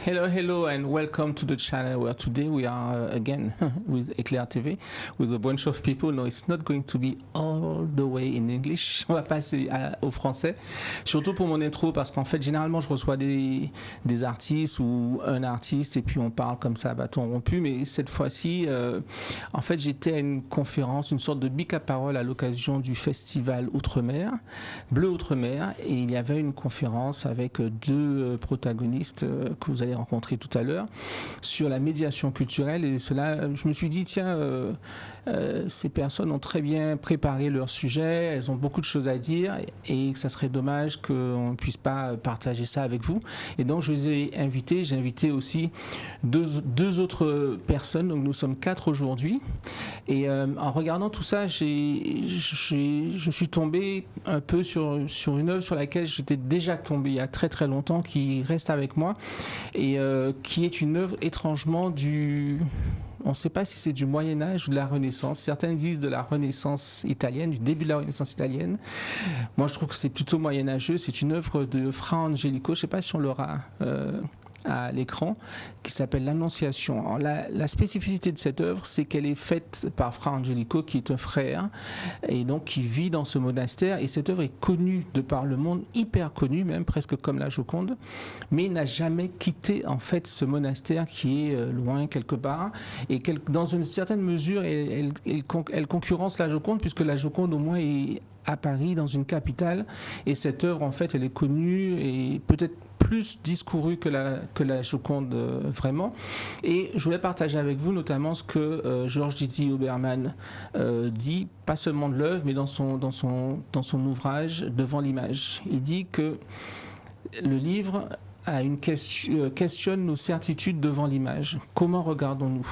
Hello, and welcome to the channel where today we are again with Eclair TV with a bunch of people. No, it's not going to be all the way in English. On va passer au français, surtout pour mon intro parce qu'en fait, généralement, je reçois des artistes ou un artiste et puis on parle comme ça à bâton rompu. Mais cette fois-ci, en fait, j'étais à une conférence, une sorte de bic à parole à l'occasion du festival Outre-mer, Bleu Outre-mer, et il y avait une conférence avec deux protagonistes que vous allez rencontrer tout à l'heure sur la médiation culturelle. Et cela, je me suis dit, tiens, ces personnes ont très bien préparé leur sujet, elles ont beaucoup de choses à dire et que ça serait dommage qu'on ne puisse pas partager ça avec vous. Et donc je les ai invités, j'ai invité aussi deux autres personnes, donc nous sommes 4 aujourd'hui. Et en regardant tout ça, je suis tombé un peu sur une œuvre sur laquelle j'étais déjà tombé il y a très très longtemps, qui reste avec moi et qui est une œuvre étrangement on ne sait pas si c'est du Moyen-Âge ou de la Renaissance. Certains disent de la Renaissance italienne, du début de la Renaissance italienne. Moi, je trouve que c'est plutôt moyenâgeux. C'est une œuvre de Fra Angelico. Je ne sais pas si on l'aura à l'écran, qui s'appelle l'Annonciation. Alors, la spécificité de cette œuvre, c'est qu'elle est faite par Fra Angelico, qui est un frère, et donc qui vit dans ce monastère. Et cette œuvre est connue de par le monde, hyper connue, même presque comme la Joconde, mais il n'a jamais quitté en fait ce monastère qui est loin quelque part. Et dans une certaine mesure, elle concurrence la Joconde, puisque la Joconde au moins est à Paris, dans une capitale, et cette œuvre en fait elle est connue et peut-être plus discourue que la Joconde vraiment. Et je voulais partager avec vous notamment ce que Georges Didier Obermann dit, pas seulement de l'œuvre, mais dans son ouvrage Devant l'image. Il dit que le livre questionne nos certitudes devant l'image. Comment regardons-nous ?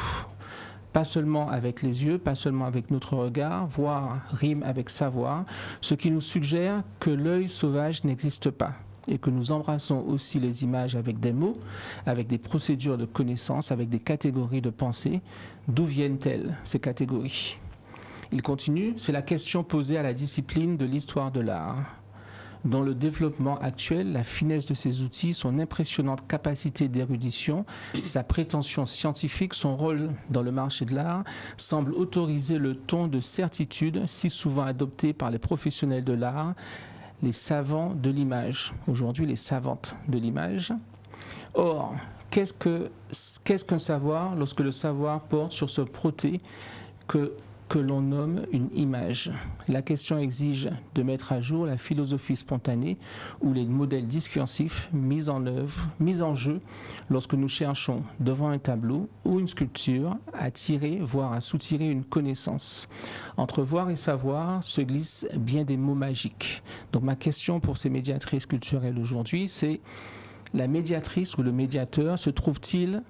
Pas seulement avec les yeux, pas seulement avec notre regard, voir rime avec savoir, ce qui nous suggère que l'œil sauvage n'existe pas et que nous embrassons aussi les images avec des mots, avec des procédures de connaissance, avec des catégories de pensée. D'où viennent-elles, ces catégories ? Il continue, c'est la question posée à la discipline de l'histoire de l'art. Dans le développement actuel, la finesse de ses outils, son impressionnante capacité d'érudition, sa prétention scientifique, son rôle dans le marché de l'art, semble autoriser le ton de certitude si souvent adopté par les professionnels de l'art, les savants de l'image. Aujourd'hui, les savantes de l'image. Or, qu'est-ce qu'un savoir lorsque le savoir porte sur ce proté que l'on nomme une image? La question exige de mettre à jour la philosophie spontanée ou les modèles discursifs mis en jeu lorsque nous cherchons devant un tableau ou une sculpture à tirer, voire à soutirer une connaissance. Entre voir et savoir se glissent bien des mots magiques. Donc ma question pour ces médiatrices culturelles aujourd'hui, c'est: la médiatrice ou le médiateur se trouve-t-il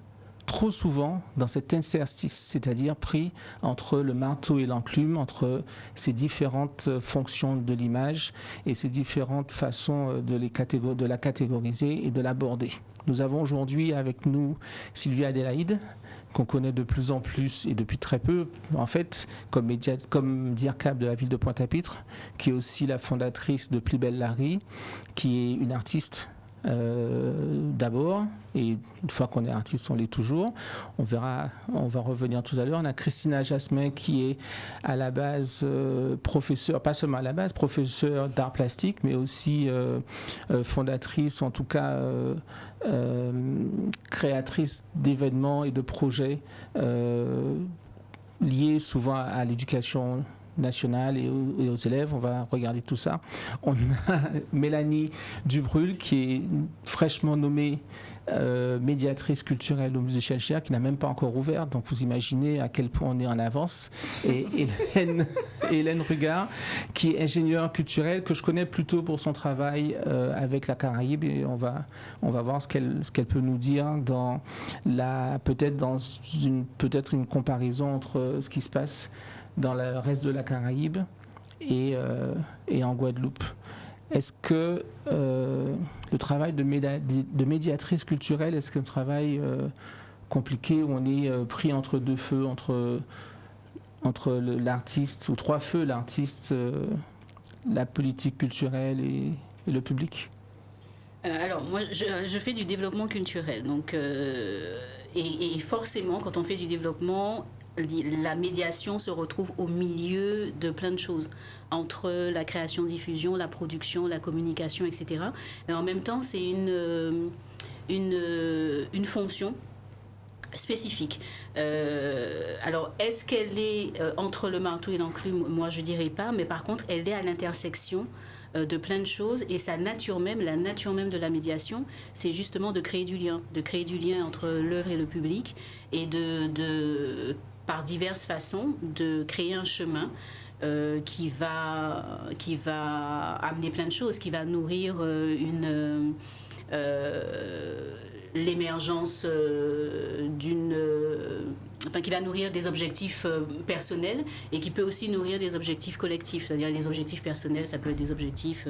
trop souvent dans cet interstice, c'est-à-dire pris entre le marteau et l'enclume, entre ces différentes fonctions de l'image et ces différentes façons de la catégoriser et de l'aborder. Nous avons aujourd'hui avec nous Sylvia Adélaïde, qu'on connaît de plus en plus et depuis très peu, en fait, comme DIRCAP de la ville de Pointe-à-Pitre, qui est aussi la fondatrice de Plus belle Larry, qui est une artiste d'abord, et une fois qu'on est artiste, on l'est toujours. On va revenir tout à l'heure. On a Christina Jasmin qui est à la base professeure, pas seulement à la base, professeure d'art plastique, mais aussi fondatrice, en tout cas créatrice d'événements et de projets liés souvent à l'éducation nationale et aux élèves. On va regarder tout ça. On a Mélanie Dubrul qui est fraîchement nommée médiatrice culturelle au musée Schellcher, qui n'a même pas encore ouvert, donc vous imaginez à quel point on est en avance. Et Hélène Rugard, qui est ingénieure culturelle, que je connais plutôt pour son travail avec la Caraïbe, et on va voir ce qu'elle peut nous dire peut-être une comparaison entre ce qui se passe dans le reste de la Caraïbe et en Guadeloupe. Est-ce que le travail de médiatrice culturelle, est-ce qu'un travail compliqué où on est pris entre deux feux, entre l'artiste, ou trois feux, l'artiste, la politique culturelle et le public? Alors, moi, je fais du développement culturel. Donc, et forcément, quand on fait du développement, la médiation se retrouve au milieu de plein de choses, entre la création-diffusion, la production, la communication, etc. Et en même temps, c'est une fonction spécifique. Alors, est-ce qu'elle est entre le marteau et l'enclume? Moi, je dirais pas, mais par contre, elle est à l'intersection de plein de choses, et sa nature même, la nature même de la médiation, c'est justement de créer du lien entre l'œuvre et le public, et par diverses façons, de créer un chemin qui va amener plein de choses, qui va nourrir l'émergence qui va nourrir des objectifs personnels, et qui peut aussi nourrir des objectifs collectifs. C'est-à-dire, les objectifs personnels, ça peut être des objectifs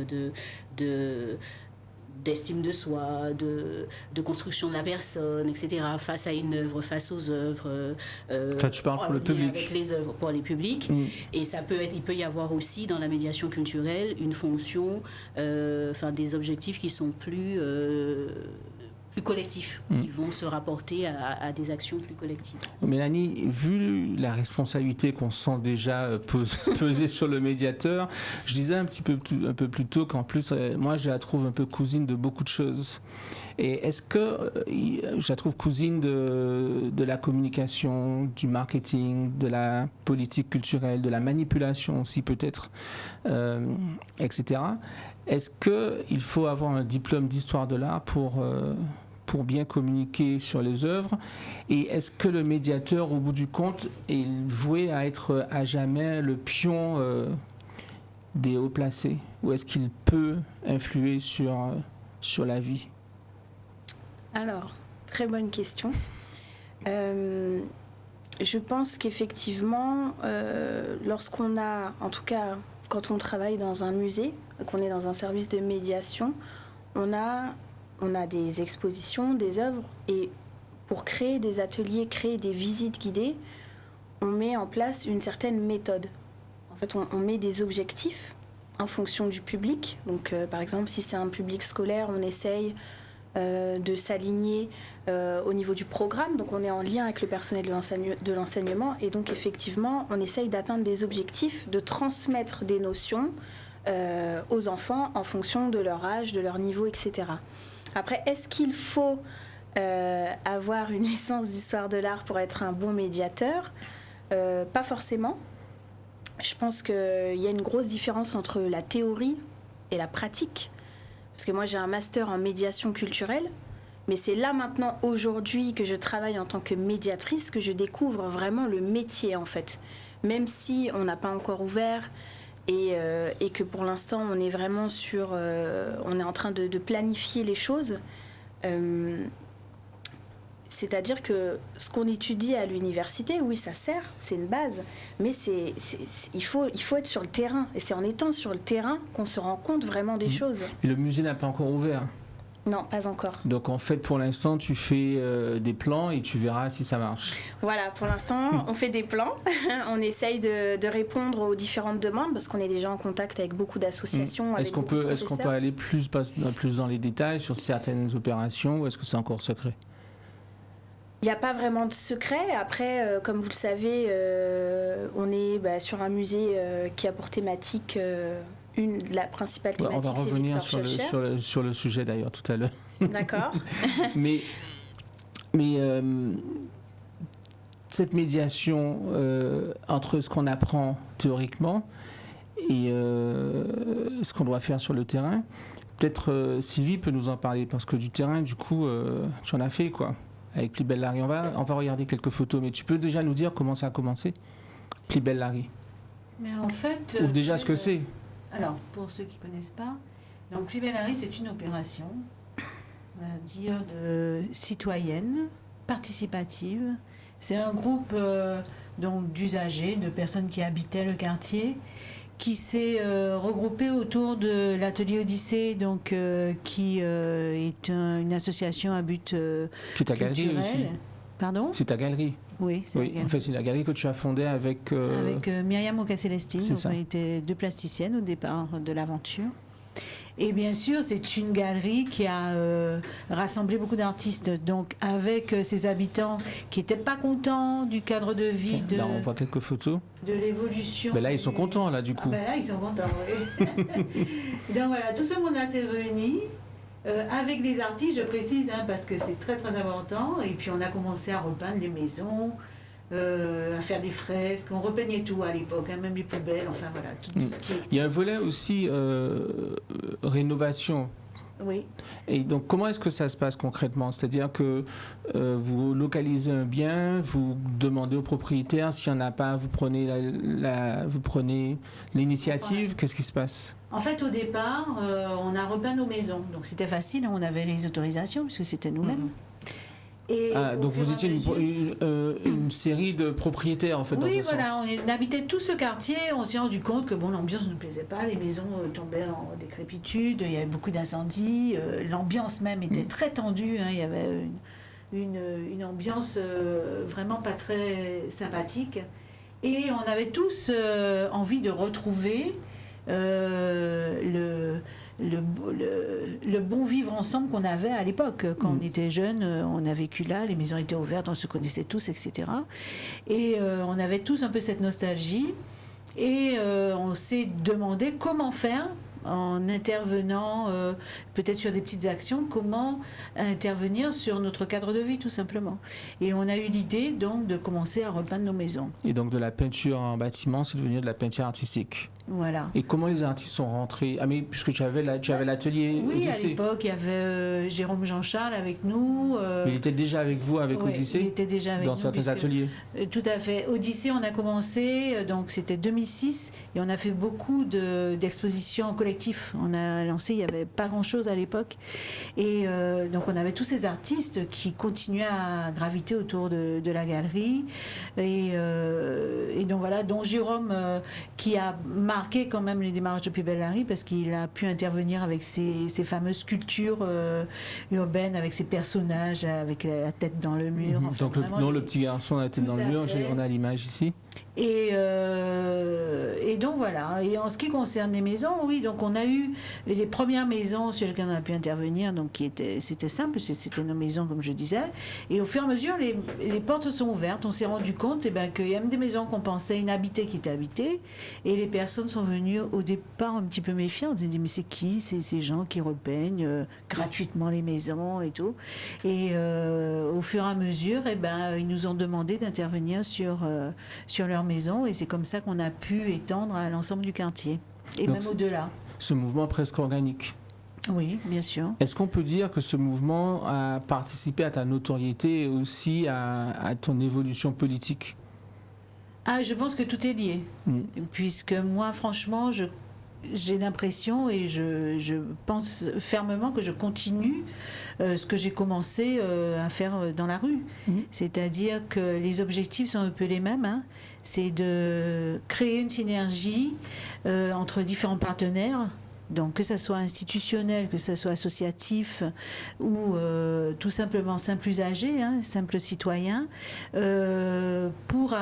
d'estime de soi, de construction de la personne, etc., face à une œuvre, face aux œuvres. Tu parles pour le public. Avec les œuvres pour les publics. Et il peut y avoir aussi dans la médiation culturelle une fonction, des objectifs qui sont plus collectifs, qui vont se rapporter à des actions plus collectives. Mélanie, vu la responsabilité qu'on sent déjà peser sur le médiateur, je disais un peu plus tôt qu'en plus, moi je la trouve un peu cousine de beaucoup de choses. Et est-ce que je la trouve cousine de la communication, du marketing, de la politique culturelle, de la manipulation aussi peut-être, etc. Est-ce qu'il faut avoir un diplôme d'histoire de l'art pour bien communiquer sur les œuvres? Et est-ce que le médiateur, au bout du compte, est voué à être à jamais le pion des hauts placés? Ou est-ce qu'il peut influer sur la vie? Alors, très bonne question. Je pense qu'effectivement, lorsqu'on a, en tout cas quand on travaille dans un musée, qu'on est dans un service de médiation, on a des expositions, des œuvres, et pour créer des ateliers, créer des visites guidées, on met en place une certaine méthode. En fait, on met des objectifs en fonction du public. Donc, par exemple, si c'est un public scolaire, on essaye de s'aligner au niveau du programme. Donc, on est en lien avec le personnel de l'enseignement, et donc, effectivement, on essaye d'atteindre des objectifs, de transmettre des notions aux enfants en fonction de leur âge, de leur niveau, etc. Après, est-ce qu'il faut avoir une licence d'histoire de l'art pour être un bon médiateur? Pas forcément. Je pense qu'il y a une grosse différence entre la théorie et la pratique. Parce que moi, j'ai un master en médiation culturelle, mais c'est là maintenant, aujourd'hui, que je travaille en tant que médiatrice, que je découvre vraiment le métier, en fait. Même si on n'a pas encore ouvert, et que pour l'instant on est vraiment on est en train de planifier les choses, c'est-à-dire que ce qu'on étudie à l'université, oui, ça sert, c'est une base, mais il faut être sur le terrain, et c'est en étant sur le terrain qu'on se rend compte vraiment des choses. Et le musée n'a pas encore ouvert? Non, pas encore. Donc en fait, pour l'instant, tu fais des plans et tu verras si ça marche. Voilà, pour l'instant, on fait des plans. On essaye de répondre aux différentes demandes, parce qu'on est déjà en contact avec beaucoup d'associations. Est-ce qu'on peut aller plus dans les détails sur certaines opérations, ou est-ce que c'est encore secret? Il n'y a pas vraiment de secret. Après, comme vous le savez, on est sur un musée qui a pour thématique... la principale thématique, on va revenir sur le sujet d'ailleurs tout à l'heure. D'accord. mais cette médiation entre ce qu'on apprend théoriquement et ce qu'on doit faire sur le terrain, peut-être Sylvie peut nous en parler, parce que du terrain, du coup, tu en as fait quoi, avec Plus belle Larry. On va regarder quelques photos, mais tu peux déjà nous dire comment ça a commencé, Plus belle Larry? Mais en fait, ou déjà ce que c'est. Alors, pour ceux qui ne connaissent pas, donc Plus belle Larry, c'est une opération, on va dire, citoyenne, participative. C'est un groupe d'usagers, de personnes qui habitaient le quartier, qui s'est regroupé autour de l'atelier Odyssée, donc, qui est une association à but c'est ta galerie aussi. Pardon? C'est ta galerie. Oui, en fait, c'est la galerie que tu as fondée avec... Myriam Oka-Célestine. On était deux plasticiennes au départ de l'aventure. Et bien sûr, c'est une galerie qui a rassemblé beaucoup d'artistes. Donc, avec ses habitants qui n'étaient pas contents du cadre de vie, Là, on voit quelques photos. de l'évolution. Ben là, ils sont contents, là, du coup. Là, ils sont contents, oui. Donc voilà, tout ce monde-là s'est réuni. Avec les artistes, je précise, hein, parce que c'est très très important. Et puis on a commencé à repeindre les maisons, à faire des fresques. On repeignait tout à l'époque, hein, même les poubelles, enfin voilà, tout ce qui est... Il y a un volet aussi rénovation. Oui. Et donc, comment est-ce que ça se passe concrètement? C'est-à-dire que vous localisez un bien, vous demandez au propriétaire, s'il n'y en a pas, vous prenez vous prenez l'initiative. Qu'est-ce qui se passe? En fait, au départ, on a repeint nos maisons. Donc c'était facile, on avait les autorisations, puisque c'était nous-mêmes. Et donc vous étiez une série de propriétaires, en fait, dans un sens. Oui, voilà, on habitait tous le quartier, on s'est rendu compte que bon, l'ambiance ne nous plaisait pas, les maisons tombaient en décrépitude, il y avait beaucoup d'incendies, l'ambiance même était très tendue, hein, il y avait une ambiance vraiment pas très sympathique. Et on avait tous envie de retrouver le bon vivre ensemble qu'on avait à l'époque. Quand on était jeunes, on a vécu là, les maisons étaient ouvertes, on se connaissait tous, etc. Et on avait tous un peu cette nostalgie. Et on s'est demandé comment faire en intervenant peut-être sur des petites actions, comment intervenir sur notre cadre de vie tout simplement. Et on a eu l'idée donc de commencer à repeindre nos maisons. Et donc de la peinture en bâtiment, c'est devenu de la peinture artistique. Voilà. Et comment les artistes sont rentrés? Ah mais puisque tu avais l'atelier Oui, Odyssée. à l'époque, il y avait Jérôme Jean-Charles avec nous. Il était déjà avec vous, avec ouais, Odyssée? Il était déjà avec dans nous. Certains ateliers? Tout à fait. Odyssée, on a commencé, donc c'était 2006, et on a fait beaucoup d'expositions collectifs. On a lancé, il n'y avait pas grand-chose à l'époque. Et donc on avait tous ces artistes qui continuaient à graviter autour de la galerie. Et donc voilà, dont Jérôme, qui a marqué quand même les démarches de Plus belle la vie, parce qu'il a pu intervenir avec ces fameuses sculptures urbaines, avec ces personnages avec la tête dans le mur. Enfin, donc le petit garçon a la tête dans le mur, on a l'image ici. Et donc voilà. Et en ce qui concerne les maisons, oui, donc on a eu les premières maisons sur lesquelles on a pu intervenir, donc c'était simple, c'était nos maisons comme je disais. Et au fur et à mesure, les portes se sont ouvertes. On s'est rendu compte qu'il y a même des maisons qu'on pensait inhabitées qui étaient habitées. Et les personnes sont venues au départ un petit peu méfiantes. On dit mais c'est qui ces gens qui repeignent gratuitement les maisons et tout. Et au fur et à mesure, ils nous ont demandé d'intervenir sur leur maison, et c'est comme ça qu'on a pu étendre à l'ensemble du quartier et donc, même au-delà. Ce mouvement presque organique. Oui, bien sûr. Est-ce qu'on peut dire que ce mouvement a participé à ta notoriété et aussi à ton évolution politique? Je pense que tout est lié, puisque moi franchement j'ai l'impression et je pense fermement que je continue ce que j'ai commencé à faire dans la rue. C'est-à-dire que les objectifs sont un peu les mêmes. Hein. C'est de créer une synergie entre différents partenaires. Donc que ça soit institutionnel, que ça soit associatif ou tout simplement simple usager, simple citoyen, pour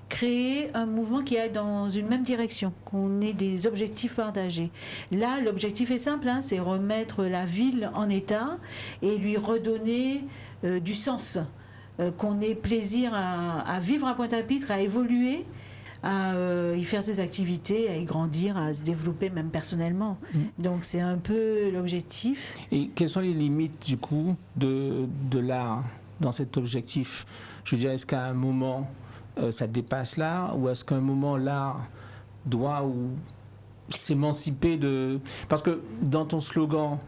créer un mouvement qui aille dans une même direction, qu'on ait des objectifs partagés. Là, l'objectif est simple, c'est remettre la ville en état et lui redonner du sens, qu'on ait plaisir à vivre à Pointe-à-Pitre, à évoluer, à y faire ses activités, à y grandir, à se développer même personnellement. Donc c'est un peu l'objectif. Et quelles sont les limites du coup de l'art dans cet objectif? Je veux dire, est-ce qu'à un moment ça dépasse l'art, ou est-ce qu'à un moment l'art doit s'émanciper de... Parce que dans ton slogan,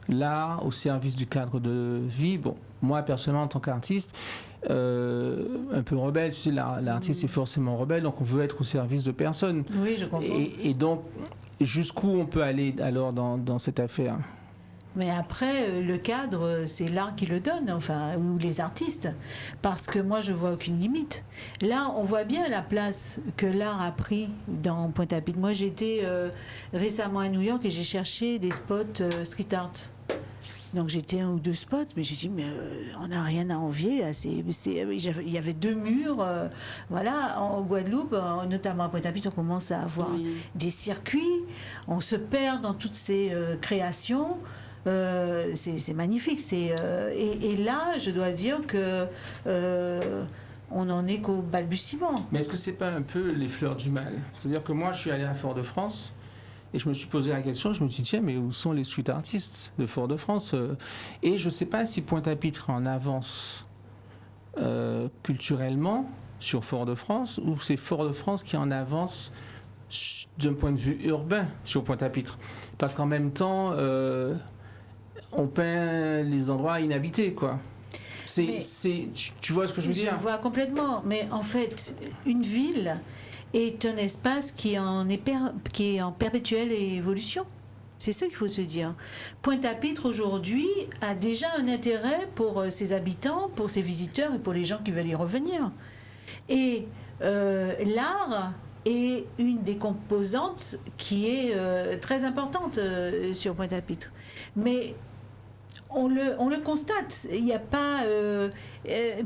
l'art au service du cadre de vie, bon, moi personnellement en tant qu'artiste, un peu rebelle, tu sais, l'artiste est forcément rebelle, donc on veut être au service de personne. Oui, je comprends. Et donc, jusqu'où on peut aller alors dans cette affaire? Mais après, le cadre, c'est l'art qui le donne, enfin, ou les artistes, parce que moi, je vois aucune limite. Là, on voit bien la place que l'art a pris dans Pointe-à-Pitre. Moi, j'étais récemment à New York et j'ai cherché des spots street art. Donc j'étais un ou deux spots, mais j'ai dit, mais on n'a rien à envier. Il y avait 2 murs. Voilà, en Guadeloupe, notamment à Pointe-à-Pitre, on commence à avoir des circuits. On se perd dans toutes ces créations. C'est magnifique. Et là, je dois dire que on n'en est qu'au balbutiement. Mais est-ce que c'est pas un peu les fleurs du mal? C'est-à-dire que moi, je suis allé à Fort-de-France et je me suis posé la question, je me suis dit, tiens, mais où sont les street artistes de Fort-de-France? Et je ne sais pas si Pointe-à-Pitre est en avance culturellement sur Fort-de-France, ou c'est Fort-de-France qui est en avance d'un point de vue urbain sur Pointe-à-Pitre. Parce qu'en même temps, on peint les endroits inhabités, quoi. Tu vois ce que je veux dire? Je vois complètement. Mais en fait, une ville est un espace qui est en perpétuelle évolution. C'est ça qu'il faut se dire. Pointe-à-Pitre, aujourd'hui, a déjà un intérêt pour ses habitants, pour ses visiteurs et pour les gens qui veulent y revenir. Et l'art est une des composantes qui est très importante sur Pointe-à-Pitre. Mais on le constate. Il n'y a pas.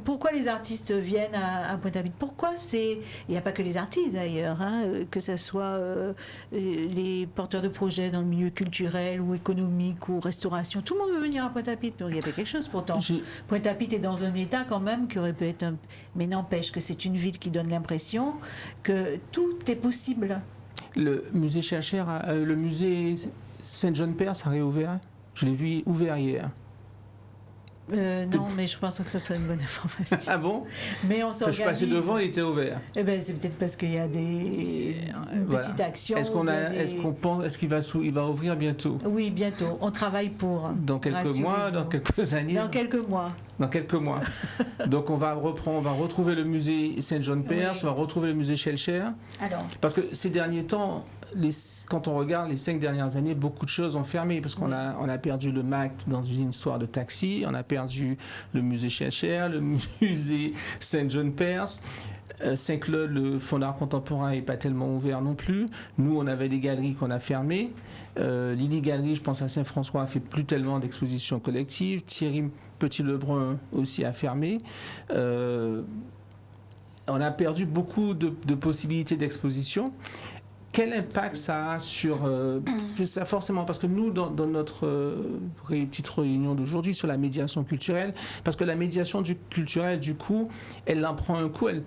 Pourquoi les artistes viennent à Pointe-à-Pitre? Pourquoi il n'y a pas que les artistes d'ailleurs, hein, que ce soit les porteurs de projets dans le milieu culturel ou économique ou restauration. Tout le monde veut venir à Pointe-à-Pitre. Donc il y avait quelque chose pourtant. Pointe-à-Pitre est dans un état quand même qui aurait pu être mais n'empêche que c'est une ville qui donne l'impression que tout est possible. Le musée Schellcher, le musée Saint-Jean-Père, a réouvert. Je l'ai vu ouvert hier. Non, mais je pense que ce soit une bonne information. Ah bon? Mais on s'organise. Je suis passé devant, il était ouvert. Eh ben, c'est peut-être parce qu'il y a des petites actions. Est-ce qu'il va ouvrir bientôt? Oui, bientôt. On travaille pour. Dans quelques mois, dans quelques années. Dans quelques mois. Dans quelques mois. Donc on va retrouver le musée Saint-Jean-Père, on va retrouver le musée Schellcher. Alors. Parce que ces derniers temps, quand on regarde les 5 dernières années, beaucoup de choses ont fermé parce qu'on a perdu le MACT dans une histoire de taxi, on a perdu le musée Schellcher, le musée Saint-Jean-Père. Saint-Claude, le Fonds d'art contemporain n'est pas tellement ouvert non plus. Nous, on avait des galeries qu'on a fermées. Lily Galerie, je pense à Saint-François, a fait plus tellement d'expositions collectives. Thierry Petit-Lebrun aussi a fermé. On a perdu beaucoup de possibilités d'exposition. Quel impact ça a sur... ça forcément, parce que nous, dans notre petite réunion d'aujourd'hui sur la médiation culturelle, parce que la médiation culturelle, du coup, elle en prend un coup, elle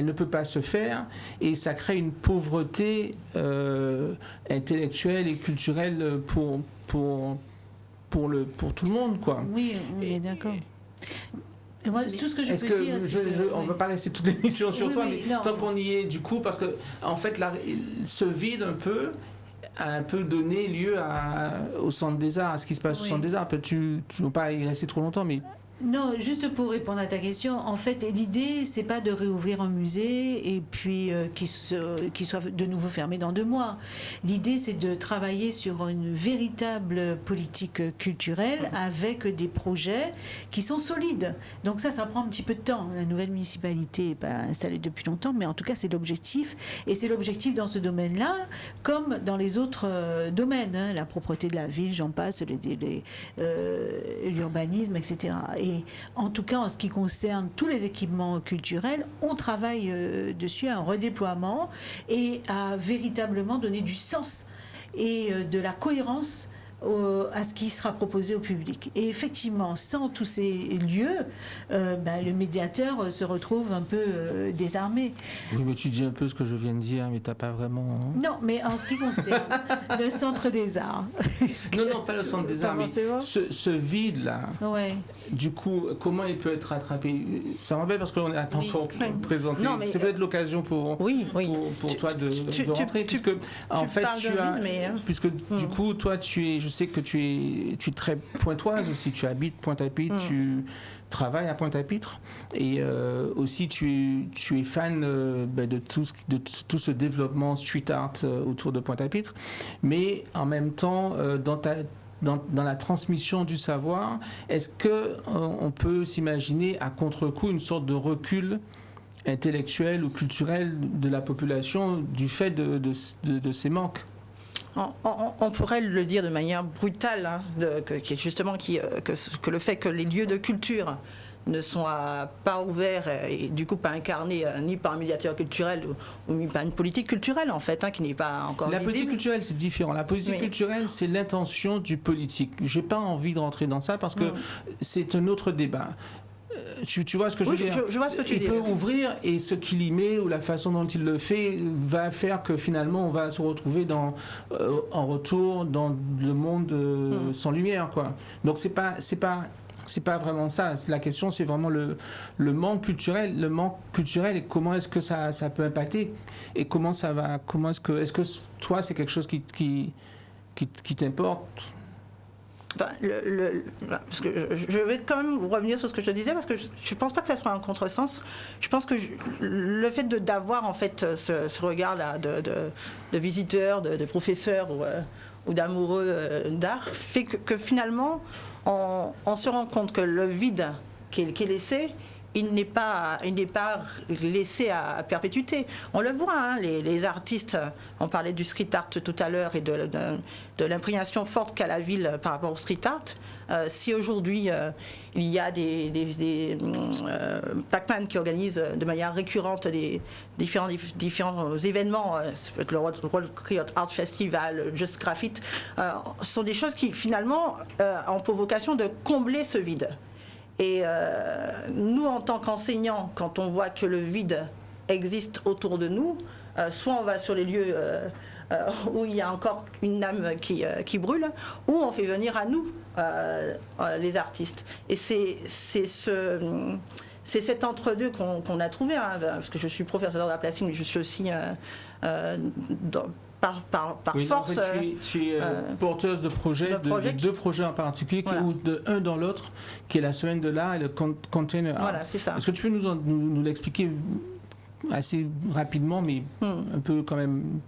ne peut pas se faire, et ça crée une pauvreté intellectuelle et culturelle pour tout le monde, quoi. Oui, on est d'accord. Et moi, tout ce que je peux dire, c'est on ne va pas laisser toute l'émission sur toi, mais tant qu'on y est, du coup, parce que en fait, ce vide un peu a un peu donné lieu au Centre des Arts, à ce qui se passe au Centre des Arts. Tu ne veux pas y rester trop longtemps, mais... Non, juste pour répondre à ta question, en fait, l'idée, c'est pas de réouvrir un musée et puis qu'il soit de nouveau fermé dans 2 mois. L'idée, c'est de travailler sur une véritable politique culturelle avec des projets qui sont solides. Donc ça prend un petit peu de temps. La nouvelle municipalité n'est pas installée depuis longtemps, mais en tout cas, c'est l'objectif. Et c'est l'objectif dans ce domaine-là, comme dans les autres domaines, hein, la propreté de la ville, j'en passe, l'urbanisme, etc. Et en tout cas, en ce qui concerne tous les équipements culturels, on travaille dessus à un redéploiement et à véritablement donner du sens et de la cohérence à ce qui sera proposé au public. Et effectivement, sans tous ces lieux, le médiateur se retrouve un peu désarmé. Oui, mais tu dis un peu ce que je viens de dire, mais tu n'as pas vraiment... Non, mais en ce qui concerne le Centre des Arts... Non, pas le Centre des Arts, mais ce vide-là, du coup, comment il peut être rattrapé? Ça m'embête parce qu'on n'est pas encore présenté. C'est peut-être l'occasion pour toi de rentrer, puisque en fait, puisque du coup, toi, je sais que tu es très pointoise aussi, tu habites Pointe-à-Pitre, tu travailles à Pointe-à-Pitre, et aussi tu es fan de tout ce développement street art autour de Pointe-à-Pitre, mais en même temps, dans la transmission du savoir, est-ce qu'on peut s'imaginer à contre-coup une sorte de recul intellectuel ou culturel de la population du fait de ces manques? on pourrait le dire de manière brutale, hein, que le fait que les lieux de culture ne sont pas ouverts et du coup pas incarnés ni par un médiateur culturel ou ni par une politique culturelle en fait, hein, qui n'est pas encore La visible. politique culturelle, c'est différent. La politique culturelle, c'est l'intention du politique. J'ai pas envie de rentrer dans ça parce que c'est un autre débat. Tu vois ce que je veux dire? Je vois ce que tu dis. Il peut ouvrir et ce qu'il y met ou la façon dont il le fait va faire que finalement on va se retrouver en retour dans le monde sans lumière, quoi. Donc c'est pas vraiment ça. La question, c'est vraiment le manque culturel. Le manque culturel et comment est-ce que ça peut impacter et comment ça va. Est-ce que toi, c'est quelque chose qui t'importe? Enfin, parce que je vais quand même revenir sur ce que je te disais parce que je ne pense pas que ça soit un contresens. Je pense que le fait d'avoir en fait ce regard-là de visiteurs, de professeurs ou d'amoureux d'art fait que finalement on se rend compte que le vide qui est laissé, il n'est pas laissé à perpétuité. On le voit, hein, les artistes, on parlait du street art tout à l'heure et de l'imprégnation forte qu'a la ville par rapport au street art. Si aujourd'hui il y a des Pac-Man qui organisent de manière récurrente des différents événements, ça peut être le World Art Festival, Just Graffiti, ce sont des choses qui finalement ont pour vocation de combler ce vide. Et nous, en tant qu'enseignants, quand on voit que le vide existe autour de nous, soit on va sur les lieux où il y a encore une âme qui brûle, ou on fait venir à nous les artistes. Et c'est cet entre-deux qu'on a trouvé, hein, parce que je suis professeur d'art plastique, mais je suis aussi par force. En fait, tu es porteuse de projets, de deux projets en particulier, ou de un dans l'autre, qui est la semaine de l'art et le container art. Voilà, c'est ça. Est-ce que tu peux nous l'expliquer assez rapidement, mais un peu quand même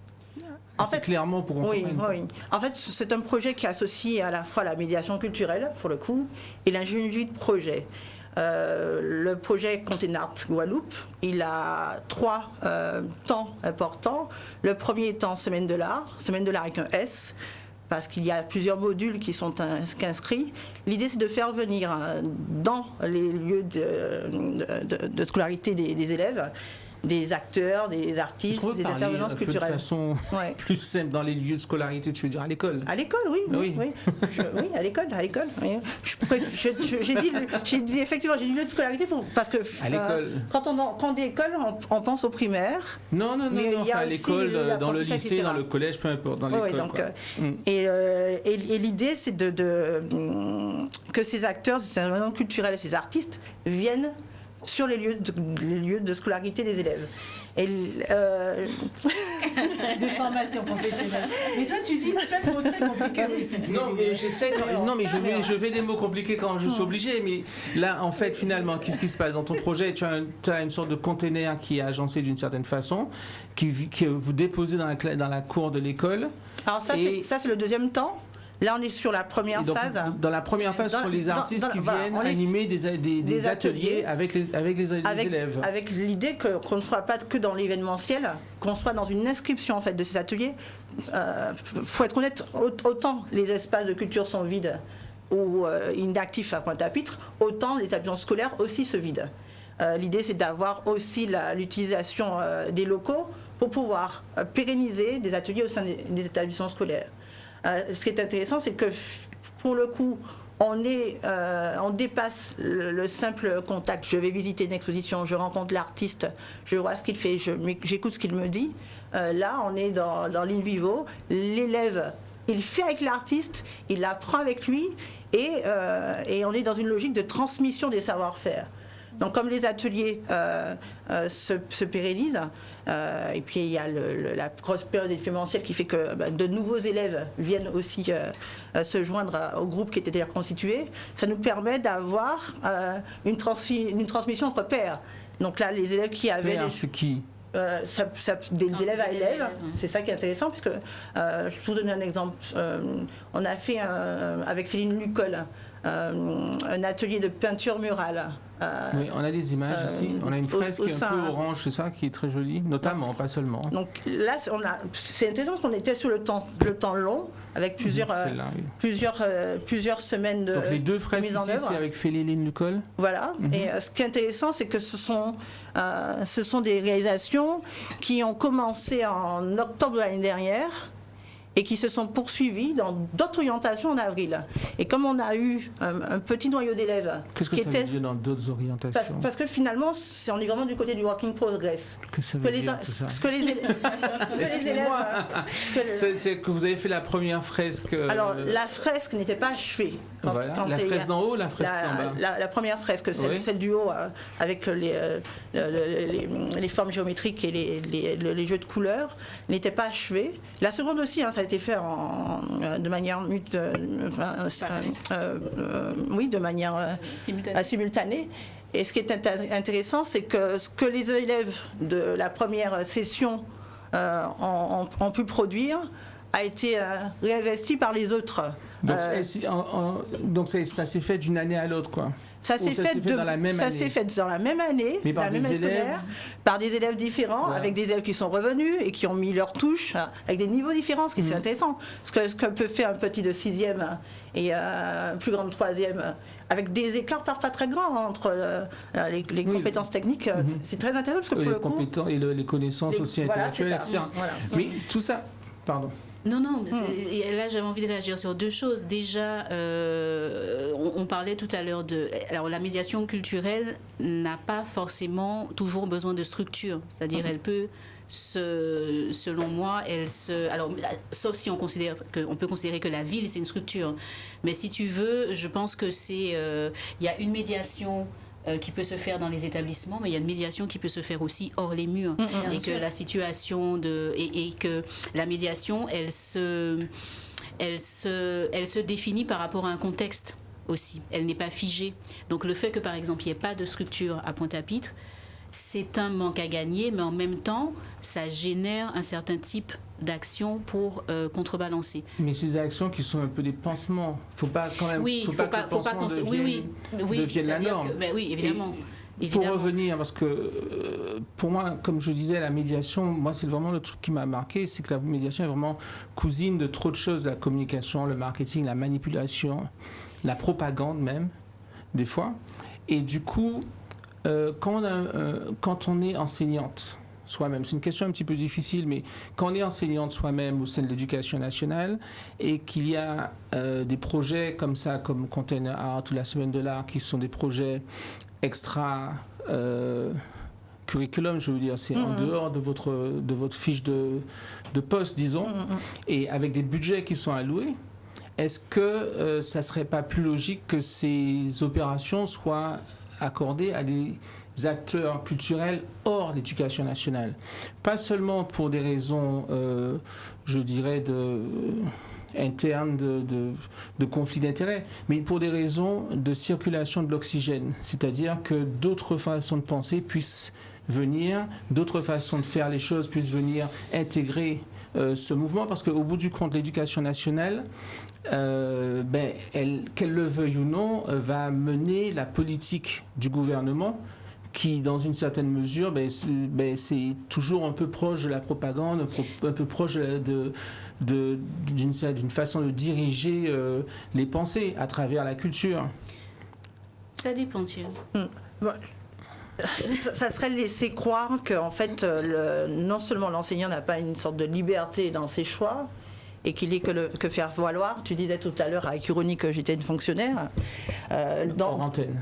assez clairement pour qu'on comprenne? Oui. En fait, c'est un projet qui associe à la fois la médiation culturelle, pour le coup, et l'ingénierie de projet. Le projet Container Art Guadeloupe, il a 3 temps importants. Le premier étant Semaine de l'art avec un S, parce qu'il y a plusieurs modules qui sont inscrits. L'idée, c'est de faire venir dans les lieux de scolarité des élèves des acteurs, des artistes, des intervenants culturels. De façon plus simple, dans les lieux de scolarité, tu veux dire à l'école? À l'école, oui. À l'école. Oui. J'ai dit effectivement, j'ai dit lieu de scolarité parce que à l'école. Quand on dit école, on pense aux primaires. Non, à l'école, dans le lycée, etc. Dans le collège, peu importe, dans l'école. Et l'idée, c'est que ces acteurs, ces intervenants culturels et ces artistes viennent sur les lieux de scolarité des élèves. Et des formations professionnelles. Mais toi, tu dis plein de mots très compliqués. Non, mais j'essaie. Non, mais je fais des mots compliqués quand je suis obligé. Mais là, en fait, finalement, qu'est-ce qui se passe dans ton projet? Tu as une sorte de container qui est agencé d'une certaine façon, que vous déposez dans la cour de l'école. Alors ça, c'est le deuxième temps. Là, on est sur la première phase. Dans la première phase, ce sont les artistes qui viennent animer des ateliers avec les élèves. Avec l'idée qu'on ne soit pas que dans l'événementiel, qu'on soit dans une inscription en fait, de ces ateliers. Faut être honnête, autant les espaces de culture sont vides ou inactifs à Pointe-à-Pitre, autant les établissements scolaires aussi se vident. L'idée, c'est d'avoir aussi l'utilisation des locaux pour pouvoir pérenniser des ateliers au sein des établissements scolaires. Ce qui est intéressant, c'est que pour le coup, on dépasse le simple contact. Je vais visiter une exposition, je rencontre l'artiste, je vois ce qu'il fait, j'écoute ce qu'il me dit. Là, on est dans l'in vivo. L'élève, il fait avec l'artiste, il apprend avec lui, et on est dans une logique de transmission des savoir-faire. Donc comme les ateliers se pérennisent, et puis il y a la grosse période événementielle qui fait que de nouveaux élèves viennent aussi se joindre au groupe qui était déjà constitué, ça nous permet d'avoir une transmission entre pairs. Donc là, les élèves qui avaient... d'élève à élève, c'est ça qui est intéressant, puisque je vais vous donner un exemple. On a fait avec Féline Lucol un atelier de peinture murale. Oui, on a des images ici. On a une fresque un peu orange, c'est ça, qui est très jolie, notamment, pas seulement. Donc là, c'est intéressant parce qu'on était sur le temps long, avec plusieurs semaines de mise en œuvre. Donc les deux fresques ici, c'est avec Féléline Lucol. Voilà. Et ce qui est intéressant, c'est que ce sont des réalisations qui ont commencé en octobre de l'année dernière et qui se sont poursuivies dans d'autres orientations en avril. Et comme on a eu un petit noyau d'élèves... Qu'est-ce que ça veut dire dans d'autres orientations? Parce que finalement, on est vraiment du côté du working progress. Qu'est-ce que ça veut dire, tout ça? Ce que les élèves... C'est que vous avez fait la première fresque... Alors, la fresque n'était pas achevée. La fresque d'en haut, la fresque d'en bas? La première fresque, celle du haut, avec les formes géométriques et les jeux de couleurs, n'était pas achevée. La seconde aussi, ça a été fait de manière simultanée. Et ce qui est intéressant, c'est que ce que les élèves de la première session ont pu produire a été réinvesti par les autres. Donc ça s'est fait d'une année à l'autre, quoi. Ça s'est fait dans la même année, mais par des élèves, par des élèves différents, avec des élèves qui sont revenus et qui ont mis leur touche, avec des niveaux différents, ce qui est intéressant. Ce que peut faire un petit de 6e et un plus grand de 3e, avec des écarts parfois très grands entre les compétences techniques. C'est très intéressant parce que pour le coup... Et les connaissances aussi intellectuelles, etc. Voilà. Mais tout ça... Pardon. Non, là j'avais envie de réagir sur deux choses. Déjà, on parlait tout à l'heure de... Alors la médiation culturelle n'a pas forcément toujours besoin de structure. C'est-à-dire elle peut, selon moi, alors, sauf si on peut considérer que la ville c'est une structure. Mais si tu veux, je pense que il y a une médiation qui peut se faire dans les établissements, mais il y a une médiation qui peut se faire aussi hors les murs. Et que la situation et que la médiation, elle se définit par rapport à un contexte aussi. Elle n'est pas figée. Donc le fait que, par exemple, il n'y ait pas de structure à Pointe-à-Pitre, c'est un manque à gagner, mais en même temps, ça génère un certain type d'actions pour contrebalancer. Mais ces actions qui sont un peu des pansements, faut pas quand même, faut pas que le pansement devienne la norme. Oui, évidemment. Pour revenir, parce que pour moi, comme je disais, la médiation, moi c'est vraiment le truc qui m'a marqué, c'est que la médiation est vraiment cousine de trop de choses, la communication, le marketing, la manipulation, la propagande même, des fois. Et du coup, quand on est enseignante soi-même, c'est une question un petit peu difficile, mais quand on est enseignante soi-même au sein de l'éducation nationale et qu'il y a des projets comme ça, comme Container Art ou la Semaine de l'Art, qui sont des projets extra curriculum, je veux dire, c'est en dehors de votre fiche de poste, disons, et avec des budgets qui sont alloués, est-ce que ça serait pas plus logique que ces opérations soient accordées à des acteurs culturels hors l'éducation nationale? Pas seulement pour des raisons, je dirais, internes de conflit d'intérêts, mais pour des raisons de circulation de l'oxygène. C'est-à-dire que d'autres façons de penser puissent venir, d'autres façons de faire les choses puissent venir intégrer ce mouvement, parce qu'au bout du compte, l'éducation nationale, qu'elle le veuille ou non, va mener la politique du gouvernement qui, dans une certaine mesure, c'est toujours un peu proche de la propagande, un peu proche d'une façon de diriger les pensées à travers la culture. Ça dépend, Thierry. Ça serait laisser croire qu'en fait, non seulement l'enseignant n'a pas une sorte de liberté dans ses choix, et qu'il est que faire valoir. Tu disais tout à l'heure avec ironie que j'étais une fonctionnaire. Hors antenne.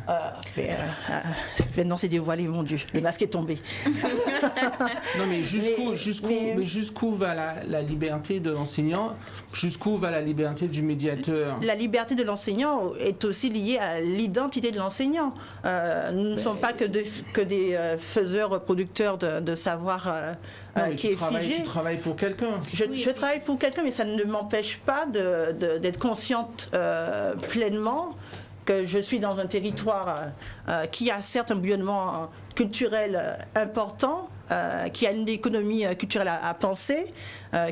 Maintenant c'est dévoilé, mon Dieu, le masque est tombé. Non mais jusqu'où va la liberté de l'enseignant? Jusqu'où va la liberté du médiateur? La liberté de l'enseignant est aussi liée à l'identité de l'enseignant. Nous ne sommes pas que des faiseurs, producteurs de savoir qui est figé. Tu travailles pour quelqu'un. Je travaille pour quelqu'un, mais ça ne m'empêche pas d'être consciente pleinement que je suis dans un territoire qui a certes un bouillonnement culturel important, qui a une économie culturelle à penser,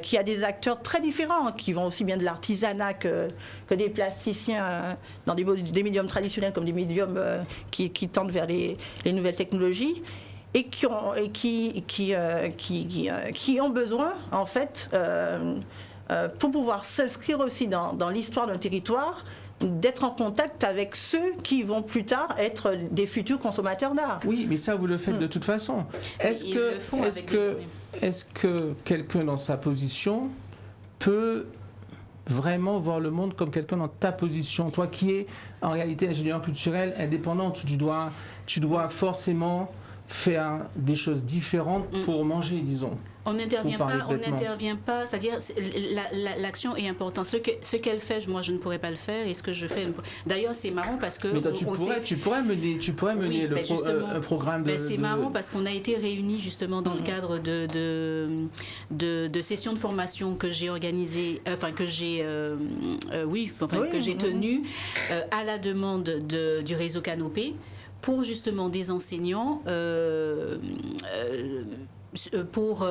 qui a des acteurs très différents, qui vont aussi bien de l'artisanat que des plasticiens dans des médiums traditionnels comme des médiums qui tendent vers les nouvelles technologies, et qui ont besoin, en fait, pour pouvoir s'inscrire aussi dans l'histoire d'un territoire, d'être en contact avec ceux qui vont plus tard être des futurs consommateurs d'art. Oui, mais ça, vous le faites de toute façon. Est-ce que quelqu'un dans sa position peut vraiment voir le monde comme quelqu'un dans ta position? Toi qui es en réalité ingénieur culturel indépendante, tu dois forcément faire des choses différentes pour manger, disons. On n'intervient pas, c'est-à-dire l'action est importante. Ce qu'elle fait, moi je ne pourrais pas le faire, et ce que je fais. D'ailleurs, c'est marrant parce que. Mais toi, tu pourrais mener un programme de. C'est marrant parce qu'on a été réunis justement dans le cadre de sessions de formation que j'ai organisées, que j'ai tenues à la demande du réseau Canopé pour justement des enseignants. Pour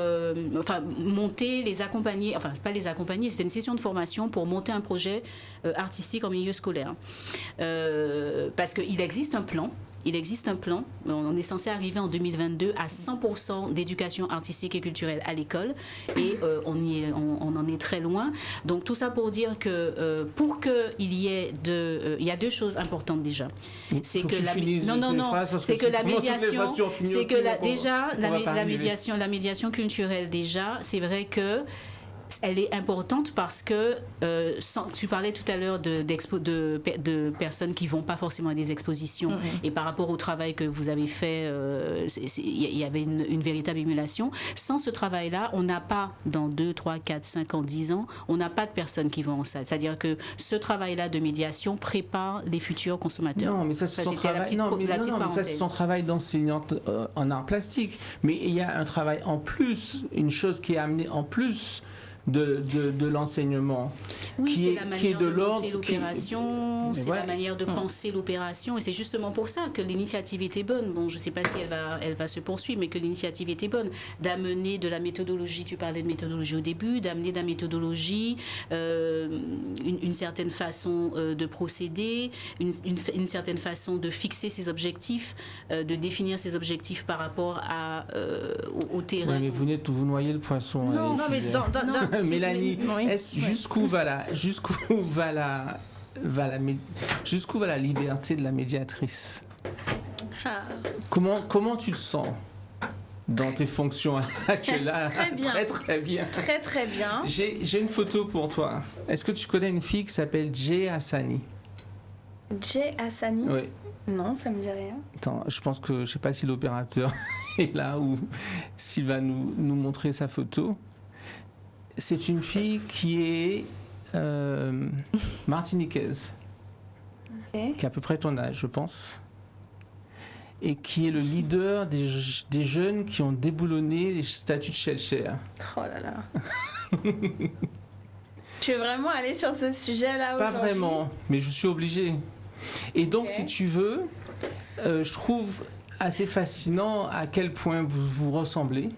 monter, les accompagner, pas les accompagner, c'était une session de formation pour monter un projet artistique en milieu scolaire. Parce qu'il existe un plan. On est censé arriver en 2022 à 100% d'éducation artistique et culturelle à l'école, et on en est très loin. Donc tout ça pour dire que pour qu'il y ait il y a deux choses importantes déjà. C'est que la médiation culturelle déjà, c'est vrai que elle est importante parce que tu parlais tout à l'heure de personnes qui ne vont pas forcément à des expositions, et par rapport au travail que vous avez fait, il y avait une véritable émulation. Sans ce travail-là, on n'a pas, dans 2, 3, 4, 5 ans, 10 ans, on n'a pas de personnes qui vont en salle. C'est-à-dire que ce travail-là de médiation prépare les futurs consommateurs. Non, mais ça, c'est son travail. C'est son travail d'enseignante en art plastique. Mais il y a un travail en plus, une chose qui est amenée en plus de l'enseignement. Oui, c'est la manière de monter l'opération, c'est la manière de penser l'opération, et c'est justement pour ça que l'initiative était bonne. Bon, je ne sais pas si elle va se poursuivre, mais que l'initiative était bonne, d'amener de la méthodologie, tu parlais de méthodologie au début, d'amener de la méthodologie, une certaine façon de procéder, une certaine façon de fixer ses objectifs, de définir ses objectifs par rapport au terrain. Oui, mais vous venez de vous noyer le poisson. Non, mais Mélanie, jusqu'où va la liberté de la médiatrice? Comment tu le sens dans tes fonctions actuelles? Très bien. Très bien. Très très bien. J'ai une photo pour toi. Est-ce que tu connais une fille qui s'appelle Jay Hassani? Jay Hassani? Oui. Non, ça me dit rien. Attends, je pense que je ne sais pas si l'opérateur est là ou s'il va nous montrer sa photo. C'est une fille qui est martiniquaise, qui a à peu près ton âge, je pense, et qui est le leader des jeunes qui ont déboulonné les statues de Schellcher. Oh là là. Tu veux vraiment aller sur ce sujet-là aujourd'hui? Pas vraiment, mais je suis obligée. Et donc, si tu veux, je trouve assez fascinant à quel point vous ressemblez,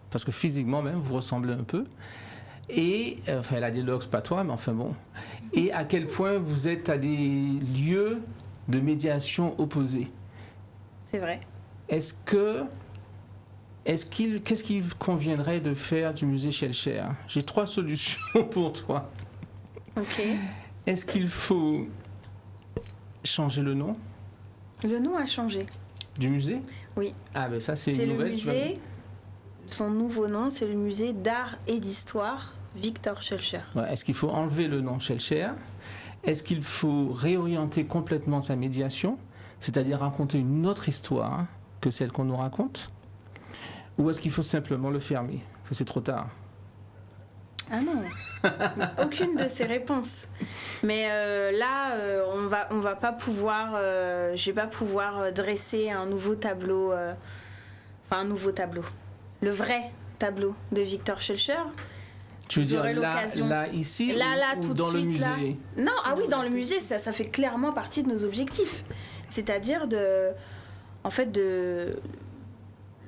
parce que physiquement même, vous ressemblez un peu. Et, elle a des locks, pas toi, mais enfin bon. Et à quel point vous êtes à des lieux de médiation opposés. C'est vrai. Qu'est-ce qu'il conviendrait de faire du musée Schellcher? J'ai 3 solutions pour toi. Ok. Est-ce qu'il faut changer le nom? Le nom a changé. Du musée? Oui. Ah ben ça c'est une nouvelle. Le musée, son nouveau nom, c'est le musée d'art et d'histoire Victor Schellcher. Ouais, est-ce qu'il faut enlever le nom Schellcher? Est-ce qu'il faut réorienter complètement sa médiation, c'est-à-dire raconter une autre histoire que celle qu'on nous raconte? Ou est-ce qu'il faut simplement le fermer? Parce que c'est trop tard. Ah non, aucune de ces réponses. Mais là, on va pas pouvoir, je vais pas pouvoir dresser un nouveau tableau, un nouveau tableau, le vrai tableau de Victor Schellcher. Tu veux dire là ici, là, ou tout dans de le suite, musée? Non, oui, dans le musée, ça fait clairement partie de nos objectifs. C'est-à-dire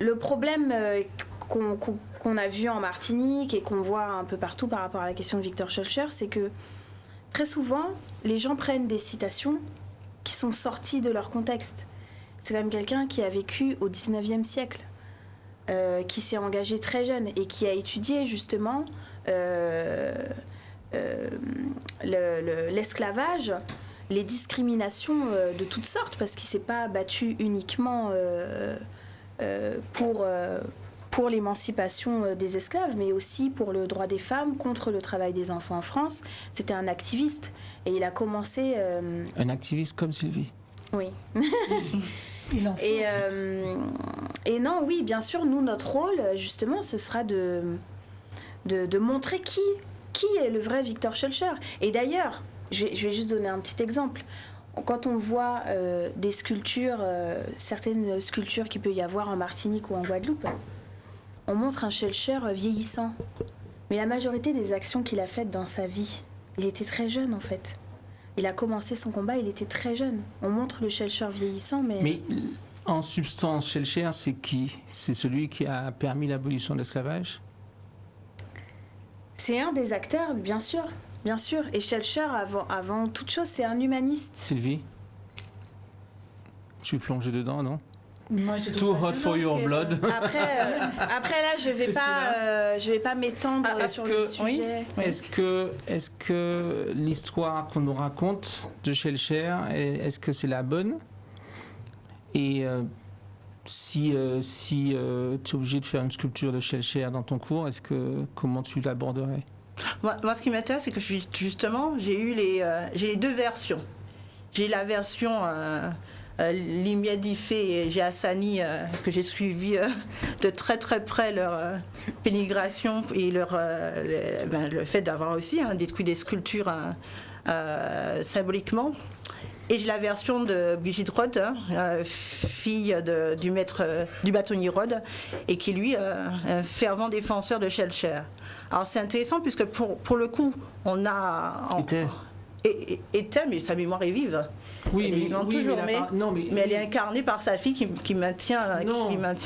le problème qu'on a vu en Martinique et qu'on voit un peu partout par rapport à la question de Victor Schœlcher, c'est que très souvent, les gens prennent des citations qui sont sorties de leur contexte. C'est quand même quelqu'un qui a vécu au 19e siècle, qui s'est engagé très jeune et qui a étudié justement l'esclavage, les discriminations de toutes sortes, parce qu'il ne s'est pas battu uniquement pour l'émancipation des esclaves, mais aussi pour le droit des femmes, contre le travail des enfants en France. C'était un activiste et il a commencé... Un activiste comme Sylvie. Oui. Il en faut. Et non, oui, bien sûr, nous, notre rôle, justement, ce sera de montrer qui est le vrai Victor Schœlcher. Et d'ailleurs, je vais juste donner un petit exemple. Quand on voit des sculptures, certaines sculptures qu'il peut y avoir en Martinique ou en Guadeloupe, on montre un Schœlcher vieillissant. Mais la majorité des actions qu'il a faites dans sa vie, il était très jeune en fait. Il a commencé son combat, il était très jeune. On montre le Schœlcher vieillissant, mais en substance, Schœlcher, c'est qui? C'est celui qui a permis l'abolition de l'esclavage? C'est un des acteurs, bien sûr. Bien sûr. Et Schœlcher, avant toute chose, c'est un humaniste. Sylvie? Tu es plongée dedans, non? Moi, je Too hot for your blood. Après là, je vais pas m'étendre sur le sujet. Oui. Est-ce que l'histoire qu'on nous raconte de Schœlcher, est-ce que c'est la bonne? Et si tu es obligé de faire une sculpture de Schœlcher dans ton cours, comment tu l'aborderais? Moi, ce qui m'intéresse, c'est que justement, j'ai eu les deux versions. J'ai la version Limia Diffé et Géassani, parce que j'ai suivi de très très près leur pénégration et le fait d'avoir aussi détruit des sculptures symboliquement. Et j'ai la version de Brigitte Rode, fille du maître du bâtonnier Rode, et qui lui un fervent défenseur de Schœlcher. Alors c'est intéressant puisque pour le coup, on a était, mais sa mémoire est vive. Oui, elle est vivante toujours, mais elle est incarnée par sa fille qui maintient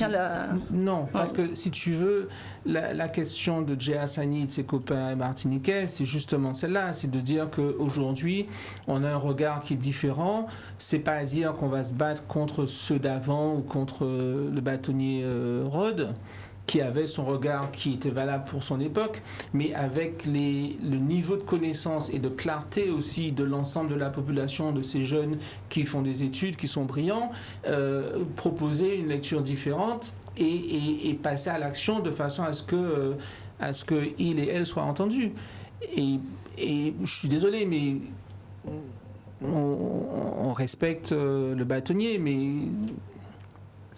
la... Non, parce que si tu veux, la question de Géassani et de ses copains martiniquais, c'est justement celle-là, c'est de dire qu'aujourd'hui, on a un regard qui est différent. C'est pas à dire qu'on va se battre contre ceux d'avant ou contre le bâtonnier Rode, qui avait son regard qui était valable pour son époque, mais avec le niveau de connaissance et de clarté aussi de l'ensemble de la population, de ces jeunes qui font des études, qui sont brillants, proposer une lecture différente et passer à l'action de façon à ce que il et elle soient entendus. Et je suis désolé, mais on respecte le bâtonnier, mais...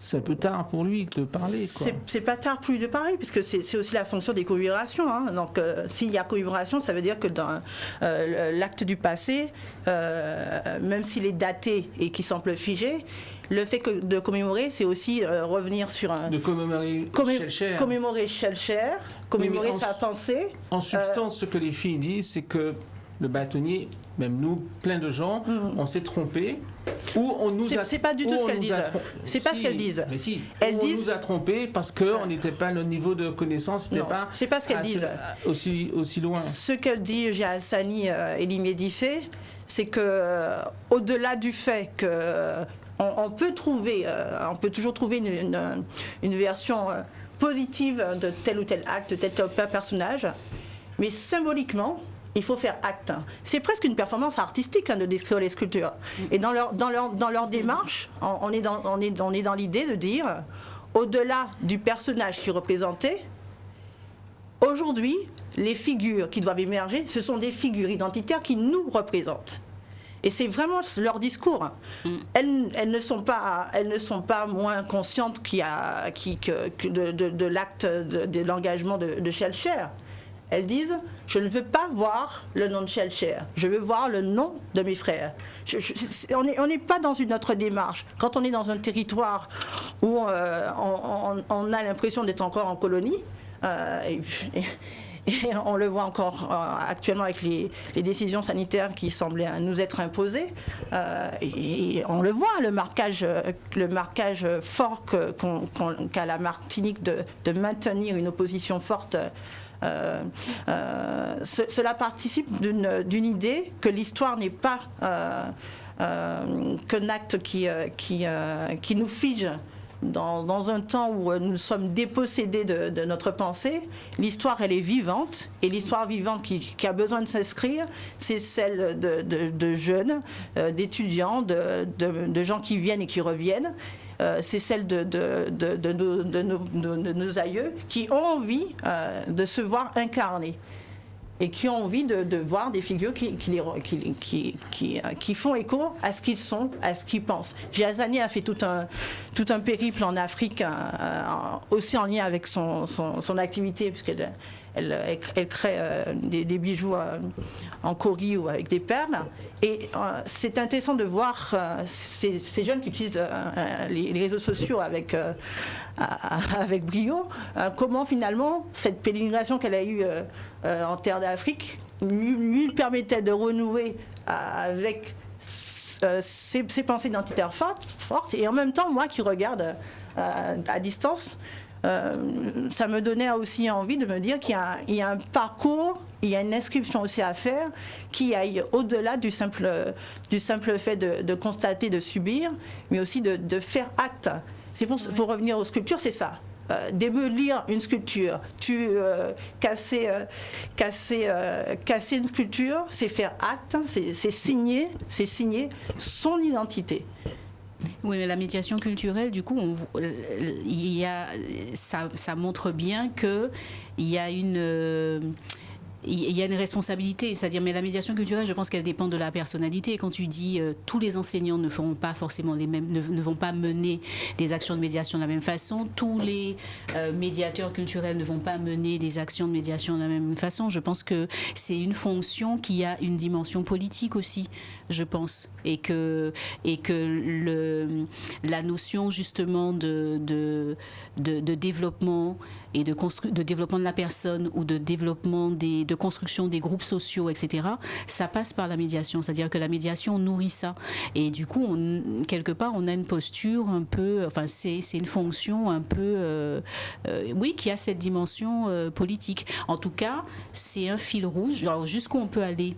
c'est un peu tard pour lui de parler. C'est pas tard pour lui de parler, puisque c'est aussi la fonction des commémorations. Donc, s'il y a commémoration, ça veut dire que dans l'acte du passé, même s'il est daté et qu'il semble figé, le fait de commémorer, c'est aussi revenir sur un... De commémorer Schœlcher. Commémorer Schœlcher, commémorer sa pensée. En substance, ce que les filles disent, c'est que le bâtonnier, même nous, plein de gens, on s'est trompés. Ou on nous a... C'est pas du tout ce qu'elles disent. C'est pas ce qu'elles disent. Mais si. Elles on disent... nous a trompés parce qu'on n'était pas, le niveau de connaissance n'était pas... c'est pas ce qu'elles disent. Aussi loin. Ce qu'elle dit Géassani et Limia Diffé, c'est que au-delà du fait que on peut toujours trouver une version positive de tel ou tel acte, de tel ou tel personnage, mais symboliquement, il faut faire acte. C'est presque une performance artistique de décrire les sculptures. Et dans leur démarche, on est dans l'idée de dire, au-delà du personnage qui représentait, aujourd'hui, les figures qui doivent émerger, ce sont des figures identitaires qui nous représentent. Et c'est vraiment leur discours. Elles ne sont pas moins conscientes de l'acte de l'engagement de Schœlcher. Elles disent, je ne veux pas voir le nom de Schœlcher, je veux voir le nom de mes frères. On n'est pas dans une autre démarche. Quand on est dans un territoire où on a l'impression d'être encore en colonie, Et on le voit encore actuellement avec les décisions sanitaires qui semblaient nous être imposées. Et on le voit, le marquage fort qu'a la Martinique de maintenir une opposition forte. Cela participe d'une idée que l'histoire n'est pas qu'un acte qui nous fige dans un temps où nous sommes dépossédés de notre pensée. L'histoire, elle est vivante, et l'histoire vivante qui a besoin de s'inscrire, c'est celle de jeunes, d'étudiants, de gens qui viennent et qui reviennent. C'est celle de nos aïeux qui ont envie de se voir incarnés et qui ont envie de voir des figures qui font écho à ce qu'ils sont, à ce qu'ils pensent. Jazani a fait tout un périple en Afrique, aussi en lien avec son activité, puisqu'elle crée des bijoux en cori ou avec des perles. Et c'est intéressant de voir ces jeunes qui utilisent les réseaux sociaux avec brio, comment finalement cette pèlerination qu'elle a eue en terre d'Afrique lui permettait de renouer avec ses pensées identitaires fortes. Et en même temps, moi qui regarde à distance, ça me donnait aussi envie de me dire qu'il y a un parcours, il y a une inscription aussi à faire qui aille au-delà du simple fait de constater, de subir, mais aussi de faire acte. C'est pour revenir aux sculptures, c'est ça. Démolir une sculpture, casser une sculpture, c'est faire acte, c'est signer son identité. Oui, mais la médiation culturelle, du coup, ça montre bien qu'il y a une responsabilité, c'est-à-dire, mais la médiation culturelle, je pense qu'elle dépend de la personnalité. Et quand tu dis tous les enseignants ne feront pas forcément les mêmes, ne vont pas mener des actions de médiation de la même façon, tous les médiateurs culturels ne vont pas mener des actions de médiation de la même façon. Je pense que c'est une fonction qui a une dimension politique aussi, je pense, et que la notion justement de développement et de développement de la personne ou de développement de construction des groupes sociaux, etc., ça passe par la médiation. C'est-à-dire que la médiation nourrit ça. Et du coup, quelque part, on a une posture un peu... Enfin, c'est une fonction un peu... oui, qui a cette dimension politique. En tout cas, c'est un fil rouge. Alors, jusqu'où on peut aller?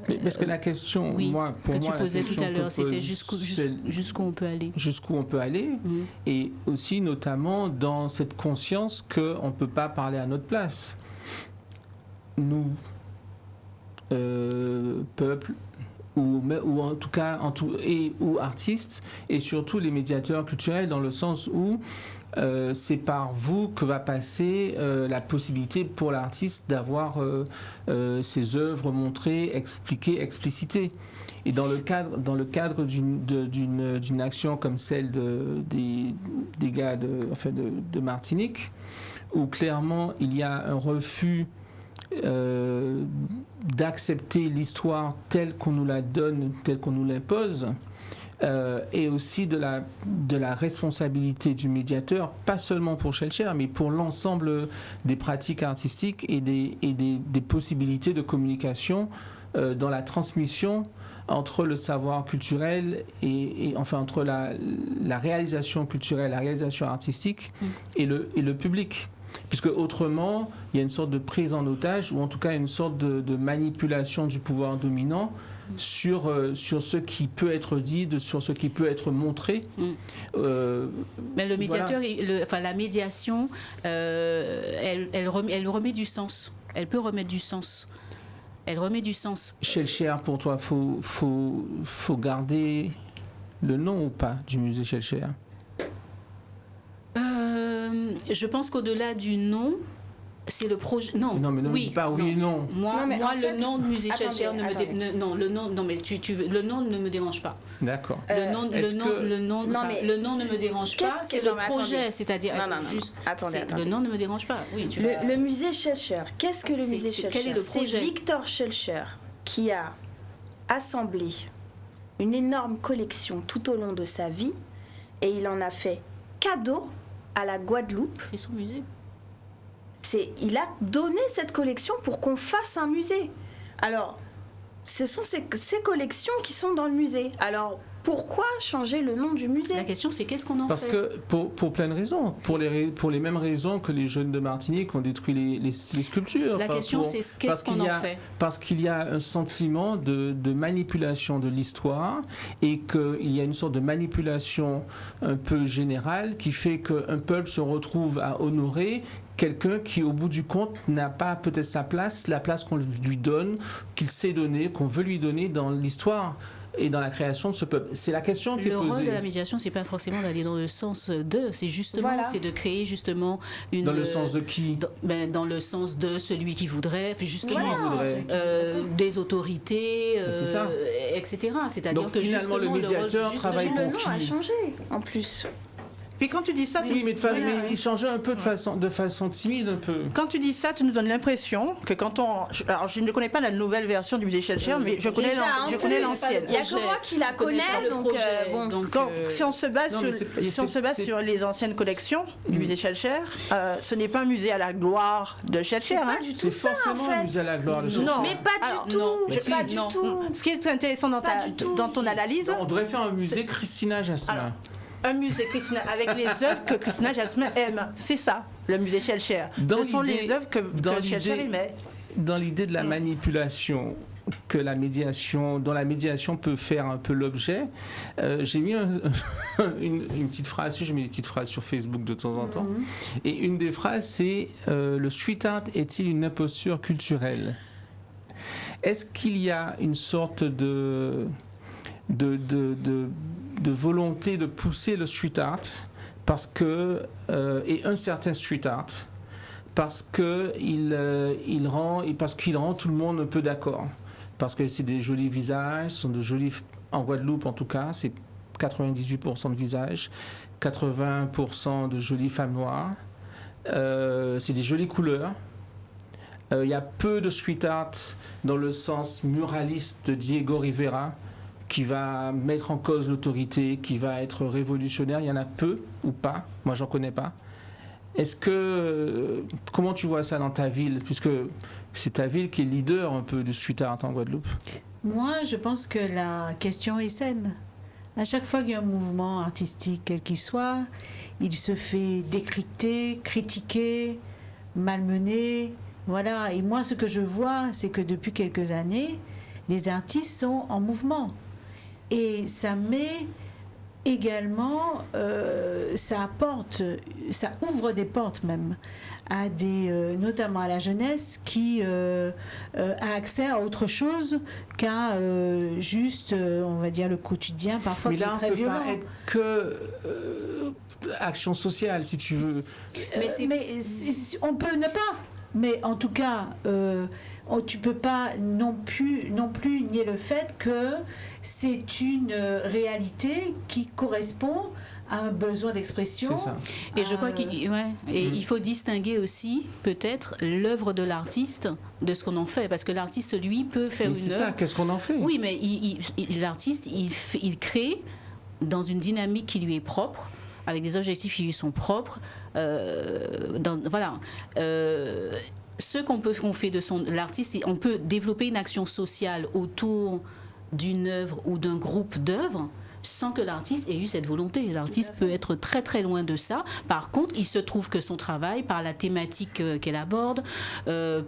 Mais parce que la question, oui, pour que moi, tu posais tout à l'heure, c'était jusqu'où on peut aller. Jusqu'où on peut aller, et aussi notamment dans cette conscience qu'on ne peut pas parler à notre place. Nous, peuple, ou en tout cas, ou artistes, et surtout les médiateurs culturels, dans le sens où c'est par vous que va passer la possibilité pour l'artiste d'avoir ses œuvres montrées, expliquées, explicitées. Et dans le cadre d'une action comme celle des gars de Martinique, où clairement il y a un refus d'accepter l'histoire telle qu'on nous la donne, telle qu'on nous l'impose, et aussi de la responsabilité du médiateur, pas seulement pour Shellshare, mais pour l'ensemble des pratiques artistiques et des possibilités de communication dans la transmission entre le savoir culturel et enfin entre la réalisation culturelle, la réalisation artistique et le public. Puisque autrement, il y a une sorte de prise en otage, ou en tout cas une sorte de manipulation du pouvoir dominant sur ce qui peut être dit, sur ce qui peut être montré. Mais le médiateur, voilà. La médiation, elle remet du sens. Elle peut remettre du sens. Elle remet du sens. Shellshare, pour toi, faut garder le nom ou pas du musée Shellshare? Je pense qu'au-delà du nom, c'est le projet. Non, mais ne me dis pas oui et non. Moi, le nom de musée Shellshare ne me dérange pas. D'accord. Le nom ne me dérange pas. C'est le projet, c'est-à-dire juste. Attendez. Le nom ne me dérange pas. Oui. Le musée Shellshare. Qu'est-ce que le musée Shellshare? Quel est le projet? C'est Victor Shellshare qui a assemblé une énorme collection tout au long de sa vie, et il en a fait cadeau à la Guadeloupe. C'est son musée. il a donné cette collection pour qu'on fasse un musée. Alors, ce sont ces collections qui sont dans le musée. Alors, pourquoi changer le nom du musée? La question, c'est qu'est-ce qu'on en Parce fait? que pour plein de raisons, pour les mêmes raisons que les jeunes de Martinique ont détruit les sculptures. La question, c'est qu'est-ce qu'on en fait? Parce qu'il y a un sentiment de manipulation de l'histoire et qu'il y a une sorte de manipulation un peu générale qui fait qu'un peuple se retrouve à honorer quelqu'un qui, au bout du compte, n'a pas peut-être sa place, la place qu'on lui donne, qu'il sait donner, qu'on veut lui donner dans l'histoire et dans la création de ce peuple. C'est la question qui est posée. Le rôle de la médiation, c'est pas forcément d'aller dans le sens de, c'est justement, c'est de créer justement une... Dans le sens de qui? Dans le sens de celui qui voudrait, justement, des autorités, etc. C'est-à-dire donc, que finalement, le médiateur travaille pour qui? Le nom a changé, en plus. Puis quand tu dis ça, mais il changeait un peu de façon timide un peu. Quand tu dis ça, tu nous donnes l'impression que quand alors je ne connais pas la nouvelle version du musée Schellcher, mais je connais l'ancienne. Il n'y a que moi qui la connais, si on se base sur les anciennes collections du musée Schellcher, ce n'est pas un musée à la gloire de Schellcher. C'est forcément un musée à la gloire de Schellcher. Non, mais pas du tout. Pas du tout. Ce qui est intéressant dans ton analyse, on devrait faire un musée Christina Jasmin. Un musée Christina, avec les œuvres que Christina Jasmin aime. C'est ça, le musée Schellcher. Ce sont les œuvres que Schellcher aimait. Dans l'idée de la manipulation dont la médiation peut faire un peu l'objet, j'ai mis une petite phrase, je mets des petites phrases sur Facebook de temps en temps, et une des phrases c'est le street art est-il une imposture culturelle? Est-ce qu'il y a une sorte de volonté de pousser le street art parce que et un certain street art parce qu'il rend tout le monde un peu d'accord, parce que c'est des jolis visages, sont de jolis, en Guadeloupe en tout cas, c'est 98% de visages, 80% de jolies femmes noires, c'est des jolies couleurs. Il y a peu de street art dans le sens muraliste de Diego Rivera, qui va mettre en cause l'autorité, qui va être révolutionnaire. Il y en a peu ou pas. Moi, j'en connais pas. Comment tu vois ça dans ta ville, puisque c'est ta ville qui est leader un peu du street art en Guadeloupe? Moi, je pense que la question est saine. À chaque fois qu'il y a un mouvement artistique, quel qu'il soit, il se fait décrypter, critiquer, malmener. Voilà. Et moi, ce que je vois, c'est que depuis quelques années, les artistes sont en mouvement. Et ça met également, ça ouvre des portes même, à notamment à la jeunesse qui a accès à autre chose qu'à juste, on va dire, le quotidien, parfois qui est très violent. Mais là, on ne peut pas être que action sociale, si tu veux. Mais on peut ne pas. Mais en tout cas, tu ne peux pas non plus nier le fait que c'est une réalité qui correspond à un besoin d'expression. C'est ça. Et je crois il faut distinguer aussi peut-être l'œuvre de l'artiste de ce qu'on en fait, parce que l'artiste lui peut faire une œuvre. C'est ça, qu'est-ce qu'on en fait? Oui, mais l'artiste il crée dans une dynamique qui lui est propre, avec des objectifs qui lui sont propres. Ce qu'on fait de l'artiste, on peut développer une action sociale autour d'une œuvre ou d'un groupe d'œuvres sans que l'artiste ait eu cette volonté. L'artiste peut être très très loin de ça. Par contre, il se trouve que son travail, par la thématique qu'elle aborde,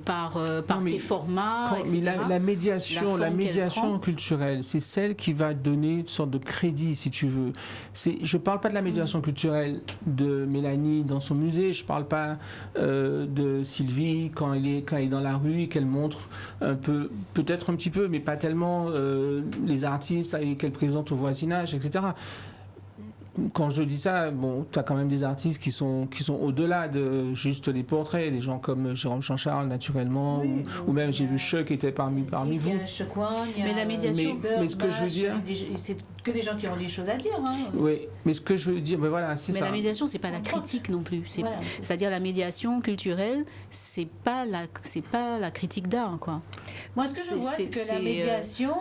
par ses formats, etc. Mais la médiation culturelle, c'est celle qui va donner une sorte de crédit, si tu veux. Je ne parle pas de la médiation culturelle de Mélanie dans son musée, je ne parle pas de Sylvie quand elle est dans la rue, qu'elle montre un peu, peut-être un petit peu, mais pas tellement les artistes qu'elle présente au voisinage, etc. Quand je dis ça, bon, tu as quand même des artistes qui sont au-delà de juste les portraits, des gens comme Jérôme Jean-Charles, naturellement, ou même j'ai vu Chuck qui était parmi vous. Mais la médiation... Mais ce que je veux dire... C'est que des gens qui ont des choses à dire. Hein. Oui, mais ce que je veux dire, voilà, c'est ça. Mais la médiation, c'est pas la critique non plus. C'est-à-dire la médiation culturelle, c'est pas la critique d'art, quoi. Moi, ce que je vois, c'est que la médiation...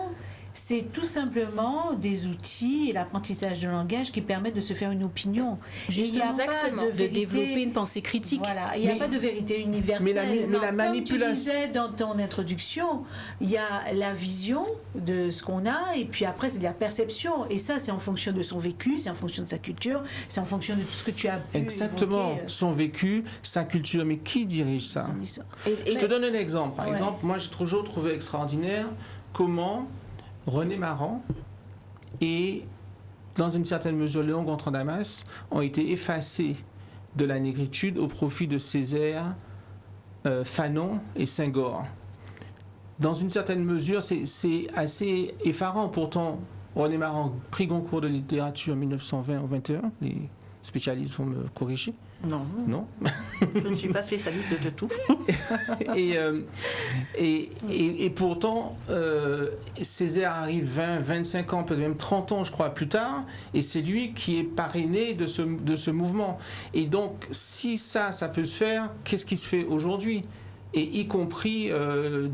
c'est tout simplement des outils et l'apprentissage de langage qui permettent de se faire une opinion. Juste Il n'y a pas exactement. de de vérité. développer une pensée critique. Voilà, il n'y a Mais- pas de vérité universelle. mais la Comme manipulation- tu disais dans ton introduction, il y a la vision de ce qu'on a et puis après c'est de la perception. Et ça, c'est en fonction de son vécu, c'est en fonction de sa culture, c'est en fonction de tout ce que tu as pu Exactement, évoquer, son vécu, sa culture, mais qui dirige ça? son histoire. Je te donne un exemple. Par Ouais. exemple, moi j'ai toujours trouvé extraordinaire comment René Maran et, dans une certaine mesure, Léon Gontran-Damas ont été effacés de la négritude au profit de Césaire, Fanon et Senghor. Dans une certaine mesure, c'est assez effarant. Pourtant, René Maran, prix Goncourt de littérature 1920 ou 21, les spécialistes vont me corriger. Non, Non. je ne suis pas spécialiste de tout. Et pourtant, Césaire arrive 20, 25 ans, peut-être même 30 ans, je crois, plus tard, et c'est lui qui est parrainé de ce mouvement. Et donc, si ça peut se faire, qu'est-ce qui se fait aujourd'hui? Et y compris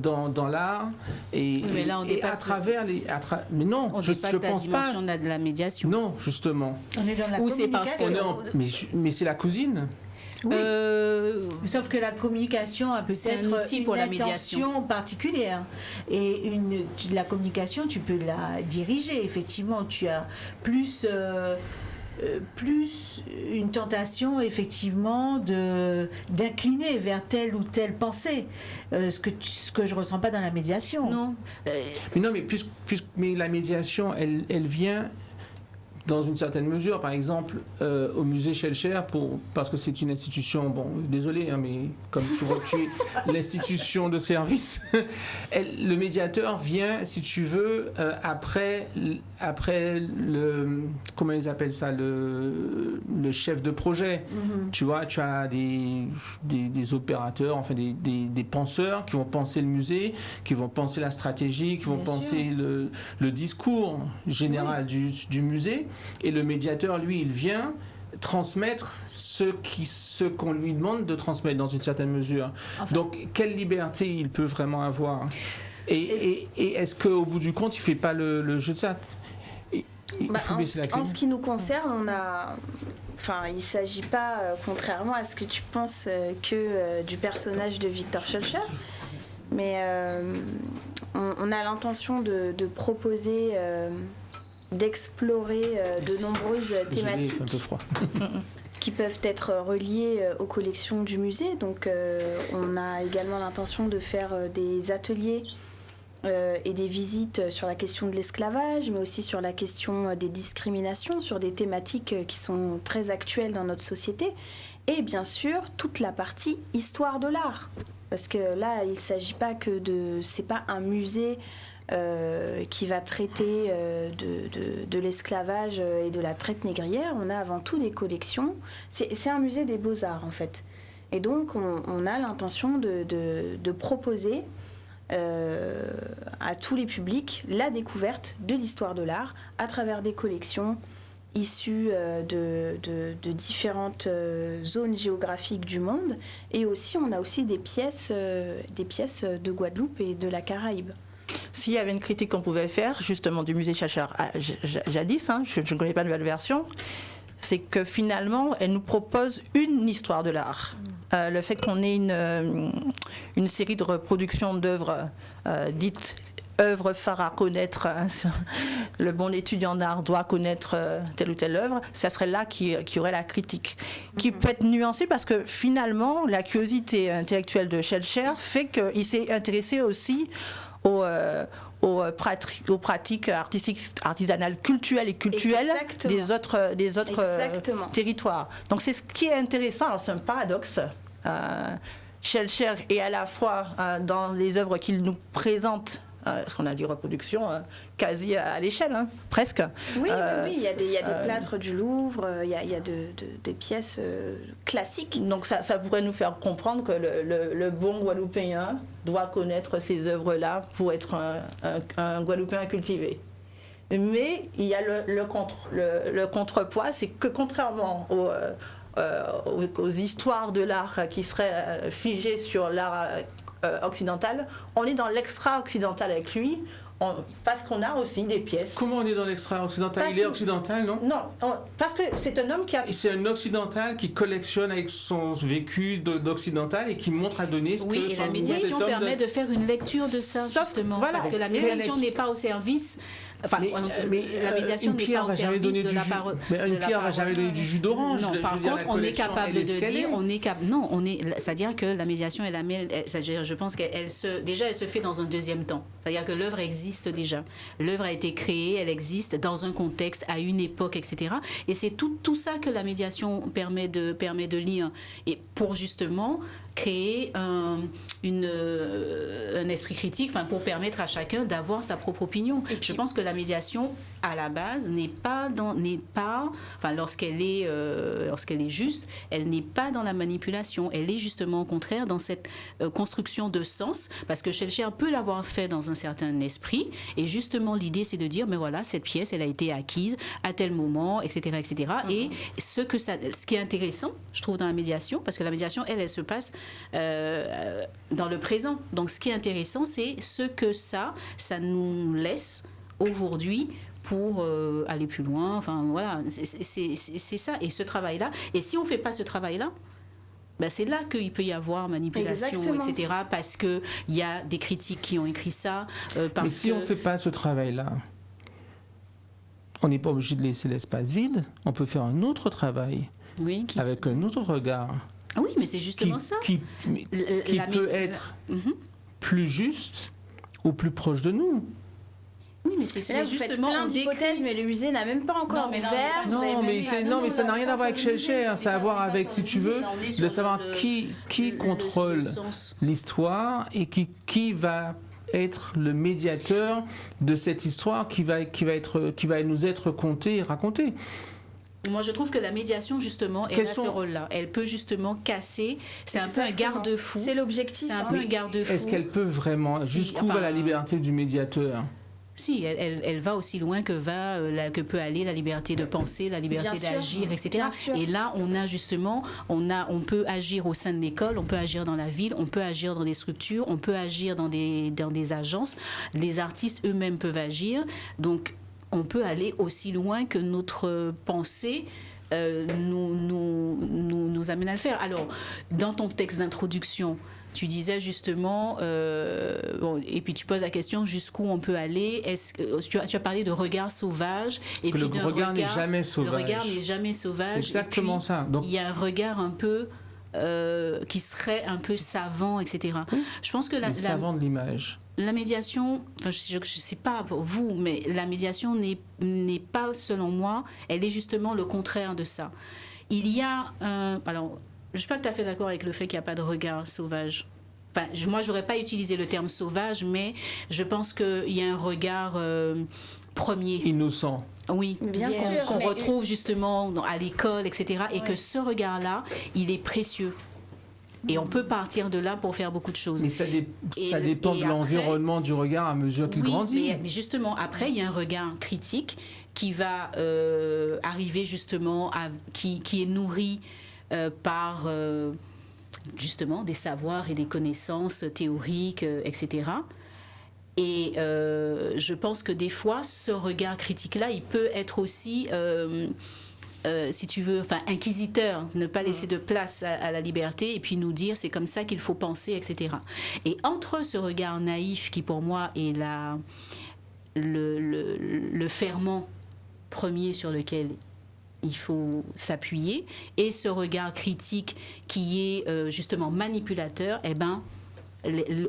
dans l'art, et, Mais là, on et à dépasse travers les... mais non, On je dépasse ne la pense dimension pas. de la médiation. Non, justement. On est dans la Ou c'est parce communication. qu'on Mais c'est la cousine. Oui. Euh, Sauf que la communication a C'est un peut-être outil une pour la intention particulière. Et la communication, tu peux la diriger. Effectivement, tu as plus une tentation, effectivement, d'incliner vers telle ou telle pensée. Ce que je ressens pas dans la médiation. non. Mais non, mais la médiation, elle vient dans une certaine mesure, par exemple, au musée Schellcher, parce que c'est une institution, bon, désolé, hein, mais comme tu vois, tu es l'institution de service, le médiateur vient, si tu veux, après le, comment ils appellent ça, le chef de projet. Tu vois, tu as des opérateurs, enfin des penseurs qui vont penser le musée, qui vont penser la stratégie, qui vont Bien penser le discours général du musée. Et le médiateur, lui, il vient transmettre ce qu'on lui demande de transmettre dans une certaine mesure. Enfin. Donc, quelle liberté il peut vraiment avoir? Et est-ce qu'au bout du compte, il ne fait pas le jeu de ça? Il faut baisser la clé. En ce qui nous concerne, il ne s'agit pas, contrairement à ce que tu penses, que du personnage de Victor Schœlcher, mais on a l'intention de proposer, d'explorer de nombreuses Désolé, il thématiques fait un peu froid. qui peuvent être reliées aux collections du musée. Donc on a également l'intention de faire des ateliers et des visites sur la question de l'esclavage, mais aussi sur la question des discriminations, sur des thématiques qui sont très actuelles dans notre société. Et bien sûr, toute la partie histoire de l'art. Parce que là, il ne s'agit pas que c'est pas un musée qui va traiter de l'esclavage et de la traite négrière. On a avant tout des collections. C'est un musée des beaux-arts, en fait. Et donc, on a l'intention de proposer à tous les publics la découverte de l'histoire de l'art à travers des collections issues de différentes zones géographiques du monde. Et aussi, on a aussi des pièces de Guadeloupe et de la Caraïbe. S'il y avait une critique qu'on pouvait faire, justement, du musée Schœlcher jadis, hein, je ne connais pas la nouvelle version, c'est que finalement, elle nous propose une histoire de l'art. Le fait qu'on ait une série de reproductions d'œuvres dites œuvres phares à connaître, le bon étudiant d'art doit connaître telle ou telle œuvre, ça serait là qu'il y aurait la critique, qui peut être nuancée parce que finalement, la curiosité intellectuelle de Schœlcher fait qu'il s'est intéressé aussi aux pratiques artistiques, artisanales, culturelles et cultuelles Exactement. des autres Exactement. territoires. Donc c'est ce qui est intéressant. Alors c'est un paradoxe. Schœlcher est à la fois dans les œuvres qu'il nous présente, parce qu'on a dit reproduction quasi à l'échelle, hein, presque. Oui, il y a des plâtres du Louvre, il y a des pièces classiques. Donc ça pourrait nous faire comprendre que le bon Guadeloupéen doit connaître ces œuvres-là pour être un Guadeloupéen cultivé. Mais il y a le contrepoids, c'est que contrairement aux histoires de l'art qui seraient figées sur l'art occidental, on est dans l'extra-occidental avec lui. parce qu'on a aussi des pièces. Comment on est dans l'extra-occidental? Parce Il est que- occidental, non? Non, parce que c'est un homme qui a... Et c'est un occidental qui collectionne avec son vécu d'occidental et qui montre à donner ce Oui, que et son la médiation cet homme permet de faire une lecture de ça, Sauf- justement. voilà. Parce que la médiation n'est pas au service... Enfin, la médiation une n'est pierre pas au va jamais service donner de du la jus. parole. Mais une de la pierre va parole. jamais donner du jus d'orange. Non, Je par veux dire, contre, la on est collection, capable elle est de ce qu'elle dire, est. non, c'est-à-dire que la médiation, c'est-à-dire, je pense qu'elle elle se fait dans un deuxième temps. C'est-à-dire que l'œuvre existe déjà. L'œuvre a été créée, elle existe dans un contexte, à une époque, etc. Et c'est tout ça que la médiation permet de lire. Et pour justement créer un esprit critique, enfin, pour permettre à chacun d'avoir sa propre opinion. Je pense que la médiation, à la base, lorsqu'elle est juste, elle n'est pas dans la manipulation. Elle est justement au contraire dans cette construction de sens, parce que Schellcher peut l'avoir fait dans un certain esprit. Et justement, l'idée, c'est de dire, mais voilà, cette pièce, elle a été acquise à tel moment, etc., etc. Et ce qui est intéressant, je trouve, dans la médiation, parce que la médiation, elle se passe dans le présent. Donc, ce qui est intéressant, c'est ce que ça nous laisse aujourd'hui pour aller plus loin. Enfin, voilà, c'est ça. Et ce travail-là, et si on ne fait pas ce travail-là, ben c'est là qu'il peut y avoir manipulation, Exactement. etc. Parce qu'il y a des critiques qui ont écrit ça. Mais si on ne fait pas ce travail-là, on n'est pas obligé de laisser l'espace vide. On peut faire un autre travail Oui, avec un autre regard oui, mais c'est justement ça. qui peut être plus juste ou plus proche de nous. Oui, mais c'est Là, vous faites justement plein on d'hypothèses, mais le musée n'a même pas encore Non, mais non, ouvert. mais Vous avez Non, mais, même pas- ça n'a rien à voir avec Schellcher. Ça a à voir avec, si tu veux, de savoir qui contrôle l'histoire et qui va être le médiateur de cette histoire qui va nous être contée et racontée. Moi, je trouve que la médiation, justement, elle a ce rôle-là. Elle peut justement casser. C'est un peu un Exactement. garde-fou. C'est l'objectif. C'est un peu un garde-fou. Est-ce qu'elle peut vraiment, jusqu'où va la liberté du médiateur? Si, elle va aussi loin que peut aller la liberté de penser, la liberté Bien sûr. d'agir, etc. Bien sûr. Et là, on a justement, on peut agir au sein de l'école, on peut agir dans la ville, on peut agir dans des structures, on peut agir dans des agences. Les artistes eux-mêmes peuvent agir. Donc, on peut aller aussi loin que notre pensée nous amène à le faire. Alors, dans ton texte d'introduction, tu disais justement, et puis tu poses la question jusqu'où on peut aller. Tu as parlé de regard sauvage. Et puis le regard n'est jamais sauvage. Le regard n'est jamais sauvage. C'est exactement ça. Donc, il y a un regard un peu qui serait un peu savant, etc. Oui. Je pense que savant de l'image. La médiation, enfin, je ne sais pas pour vous, mais la médiation n'est pas, selon moi, elle est justement le contraire de ça. Il y a alors, je ne suis pas tout à fait d'accord avec le fait qu'il n'y a pas de regard sauvage. Enfin, moi, je n'aurais pas utilisé le terme sauvage, mais je pense qu'il y a un regard premier. Innocent. Oui, Bien sûr. qu'on retrouve justement à l'école, etc. Et que ce regard-là, il est précieux. Et on peut partir de là pour faire beaucoup de choses. Mais ça dépend de l'environnement du regard à mesure qu'il grandit. Mais justement, après, il y a un regard critique qui va arriver justement, qui est nourri par justement des savoirs et des connaissances théoriques, etc. Et je pense que des fois, ce regard critique-là, il peut être aussi... si tu veux, enfin, inquisiteur, ne pas laisser de place à la liberté et puis nous dire c'est comme ça qu'il faut penser, etc. Et entre ce regard naïf qui pour moi est le ferment premier sur lequel il faut s'appuyer et ce regard critique qui est justement manipulateur, eh ben,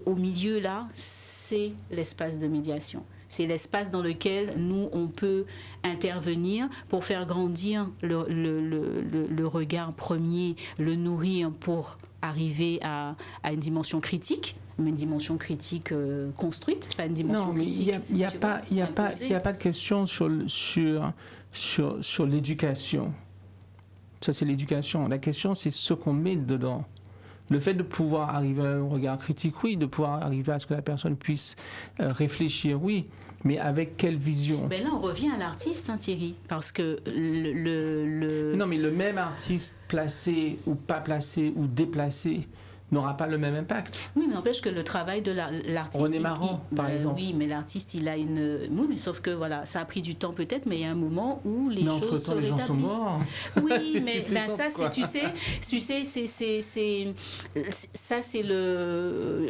au milieu là, c'est l'espace de médiation. C'est l'espace dans lequel nous, on peut intervenir pour faire grandir le regard premier, le nourrir pour arriver à une dimension critique, mais une dimension critique construite, pas une dimension critique. Non, mais il n'y a pas de question sur l'éducation. Ça, c'est l'éducation. La question, c'est ce qu'on met dedans. Le fait de pouvoir arriver à un regard critique, oui. De pouvoir arriver à ce que la personne puisse réfléchir, oui. Mais avec quelle vision? Ben là, on revient à l'artiste, hein, Thierry, parce que Non, mais le même artiste placé ou pas placé ou déplacé n'aura pas le même impact. Oui, mais n'empêche que le travail de l'artiste... René Marant, par exemple. Oui, mais l'artiste, il a une... Oui, mais sauf que, voilà, ça a pris du temps peut-être, mais il y a un moment où les choses se entre-temps, les gens sont rétablissent. morts. Oui, Si mais tu ben, ça, quoi. tu sais, ça, c'est le...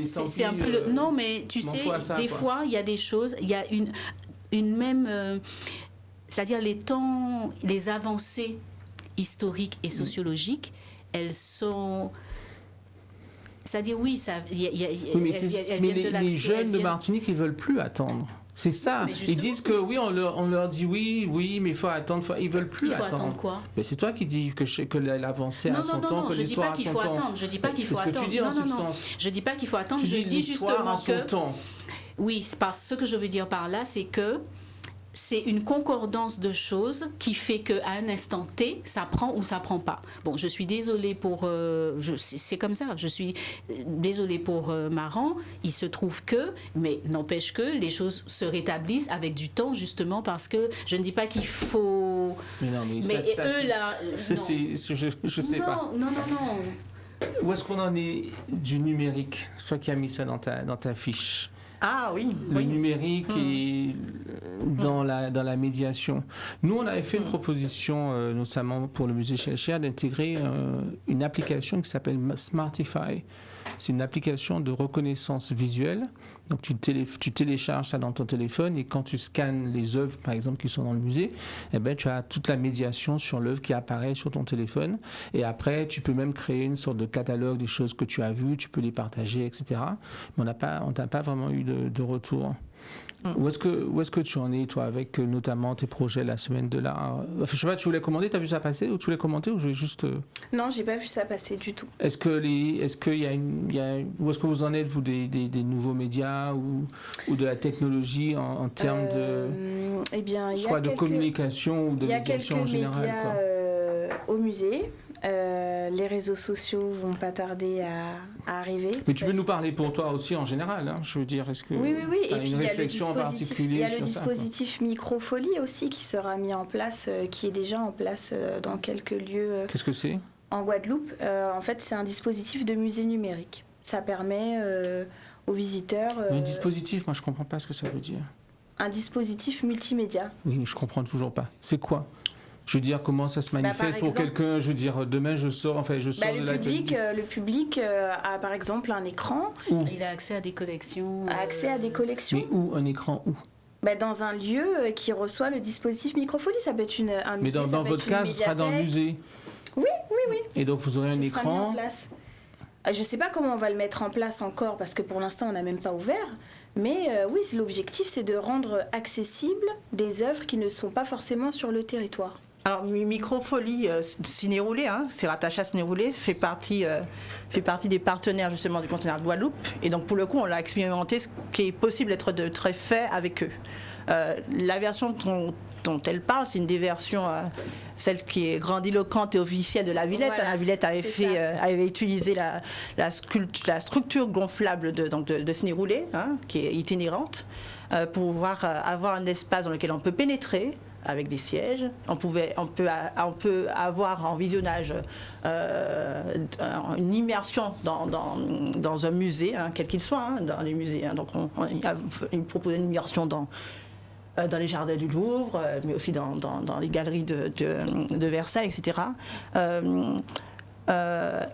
Ça, c'est un peu le... Non, mais tu sais, des fois, il y a des choses, il y a une même... c'est-à-dire les avancées historiques et sociologiques, elles sont... C'est-à-dire, oui, mais les jeunes de Martinique, ils ne veulent plus attendre. C'est ça. Ils disent que oui, on leur dit oui, mais il faut attendre. Ils ne veulent plus attendre. Il faut attendre quoi? Mais c'est toi qui dis que l'avancée a son temps, que l'histoire a son temps. Je ne dis pas qu'il faut attendre. C'est ce que tu dis en substance. Je ne dis pas qu'il faut attendre. Je dis justement que... Oui, parce que ce que je veux dire par là, c'est que c'est une concordance de choses qui fait qu'à un instant T, ça prend ou ça prend pas. Bon, je suis désolée pour... c'est comme ça, je suis désolée pour Marant. Il se trouve que, mais n'empêche que les choses se rétablissent avec du temps, justement, parce que je ne dis pas qu'il faut... Mais non, mais eux, là... Je sais pas. Non. Où est-ce qu'on en est du numérique? C'est toi qui as mis ça dans ta fiche. Ah oui. Le numérique et dans la médiation. Nous, on avait fait une proposition, notamment pour le musée Schellcher, d'intégrer une application qui s'appelle Smartify. C'est une application de reconnaissance visuelle. Donc tu télécharges ça dans ton téléphone et quand tu scannes les œuvres, par exemple, qui sont dans le musée, eh ben, tu as toute la médiation sur l'œuvre qui apparaît sur ton téléphone. Et après, tu peux même créer une sorte de catalogue des choses que tu as vues, tu peux les partager, etc. Mais on n'a pas vraiment eu de retour. Où est-ce que tu en es, toi, avec notamment tes projets, la semaine de l'art? Enfin, je sais pas, tu voulais commander, tu as vu ça passer ou tu voulais commenter ou je voulais juste... Non, j'ai pas vu ça passer du tout. Est-ce que où est-ce que vous en êtes, vous, des nouveaux médias ou de la technologie en termes eh bien, soit de communication ou de médiation en général? Il y a quelques médias au musée. Les réseaux sociaux vont pas tarder à arriver. Mais tu peux nous parler pour toi aussi en général, hein, je veux dire, est-ce que oui. tu as une réflexion en particulier? Il y a le dispositif Microfolie aussi qui sera mis en place, qui est déjà en place dans quelques lieux. Qu'est-ce que c'est? En Guadeloupe, en fait, c'est un dispositif de musée numérique. Ça permet aux visiteurs... Un dispositif, moi je comprends pas ce que ça veut dire. Un dispositif multimédia. Oui, mais je comprends toujours pas. C'est quoi? Je veux dire, comment ça se manifeste pour quelqu'un? Je veux dire, demain je sors de l'atelier. Le public a par exemple un écran. Il a accès à des collections. Mais où? Un écran où? Dans un lieu qui reçoit le dispositif Microfolie. Ça peut être un musée. Mais dans votre cas, ce sera dans le musée. Oui. Et donc vous aurez un écran. Je ne sais pas comment on va le mettre en place encore parce que pour l'instant on n'a même pas ouvert. Mais oui, l'objectif c'est de rendre accessibles des œuvres qui ne sont pas forcément sur le territoire. Alors, Microfolie Ciné Roulé, c'est rattaché à Ciné Roulé, fait partie des partenaires justement du conteneur de Guadeloupe. Et donc, pour le coup, on l'a expérimenté, ce qui est possible d'être très fait avec eux. La version dont elle parle, c'est une des versions, celle qui est grandiloquente et officielle de la Villette. Voilà, la Villette avait utilisé la structure gonflable de Ciné Roulé, qui est itinérante, pour pouvoir avoir un espace dans lequel on peut pénétrer, avec des sièges. On peut avoir en visionnage une immersion dans un musée, quel qu'il soit, dans les musées. Donc il proposait une immersion dans les jardins du Louvre, mais aussi dans les galeries de Versailles, etc.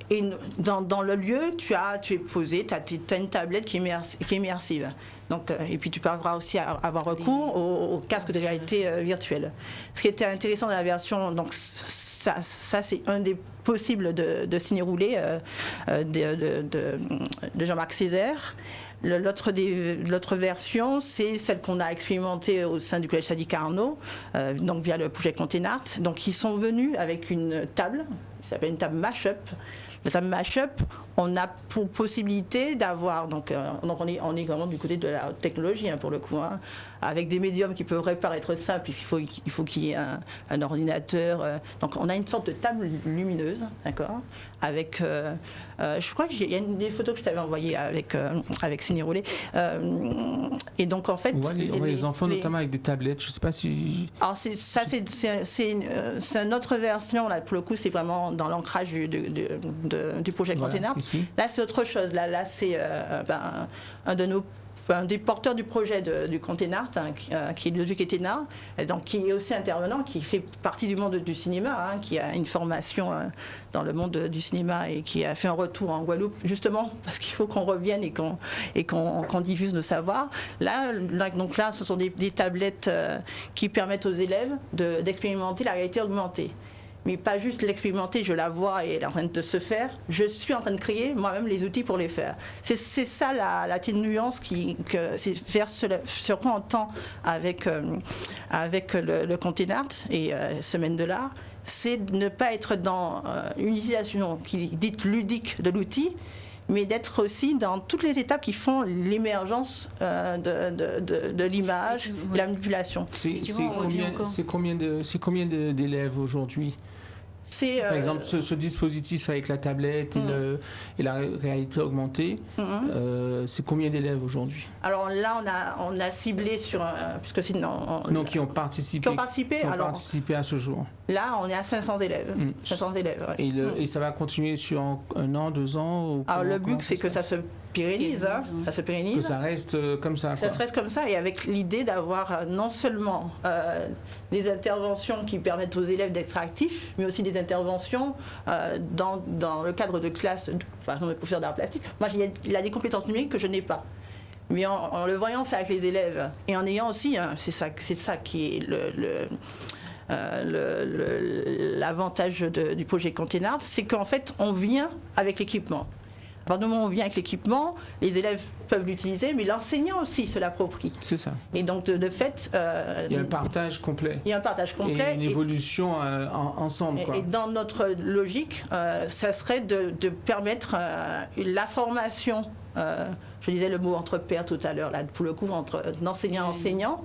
Et dans le lieu, tu es posé, tu as une tablette qui est immersive. Donc, et puis tu peux aussi avoir recours au casque de réalité virtuelle. Ce qui était intéressant dans la version, donc ça c'est un des possibles de Ciné Roulé de Jean-Marc Césaire. L'autre version, c'est celle qu'on a expérimentée au sein du Collège Sadi Carnot, donc via le projet Contenart. Donc ils sont venus avec une table, qui s'appelle une table Mashup. La table Mashup, on a pour possibilité d'avoir, donc on est vraiment du côté de la haute technologie pour le coup, avec des médiums qui peuvent paraître simples puisqu'il faut qu'il y ait un ordinateur. Donc on a une sorte de table lumineuse, d'accord, avec, je crois qu'il y a une des photos que je t'avais envoyées avec fini rouler. Et donc en fait, on voit les enfants notamment avec des tablettes. Je sais pas si. Alors c'est une autre version. Là, pour le coup, c'est vraiment dans l'ancrage du projet Container. Là, c'est autre chose. Là, c'est un des porteurs du projet du Container, qui est Ludovic Etena, donc qui est aussi intervenant, qui fait partie du monde du cinéma, qui a une formation dans le monde du cinéma et qui a fait un retour en Guadeloupe, justement parce qu'il faut qu'on revienne et qu'on diffuse nos savoirs. Là, ce sont des tablettes qui permettent aux élèves d'expérimenter la réalité augmentée. Mais pas juste l'expérimenter, je la vois et elle est en train de se faire. Je suis en train de créer moi-même les outils pour les faire. C'est ça la petite nuance c'est vers ce qu'on entend avec le Container et Semaine de l'art, c'est de ne pas être dans une utilisation qui est dite ludique de l'outil, mais d'être aussi dans toutes les étapes qui font l'émergence de l'image, de la manipulation. C'est combien d'élèves aujourd'hui? Par exemple, ce dispositif avec la tablette et la réalité augmentée, c'est combien d'élèves aujourd'hui? Alors là, on a ciblé sur... puisque sinon, qui ont participé. Qui ont participé à ce jour. Là, on est à 500 élèves. 500 élèves, ouais. Et ça va continuer sur un an, 2 ans Alors le but, c'est que ça se pérennise. Ça se pérennise. Que ça reste comme ça. Ça reste comme ça, et avec l'idée d'avoir non seulement des interventions qui permettent aux élèves d'être actifs, mais aussi des interventions dans le cadre de classes, par exemple, le professeur d'art plastique. Moi, il a des compétences numériques que je n'ai pas. Mais en le voyant faire avec les élèves, et en ayant aussi, c'est ça qui est l'avantage du projet Container, c'est qu'en fait, on vient avec l'équipement. À partir du moment où on vient avec l'équipement, les élèves peuvent l'utiliser, mais l'enseignant aussi se l'approprie. C'est ça. Et donc, de fait... il y a un partage complet. Il y a un partage complet. Et une évolution ensemble. Et dans notre logique, ça serait de permettre la formation, je disais le mot entre pairs tout à l'heure, là, pour le coup, entre enseignant et enseignant.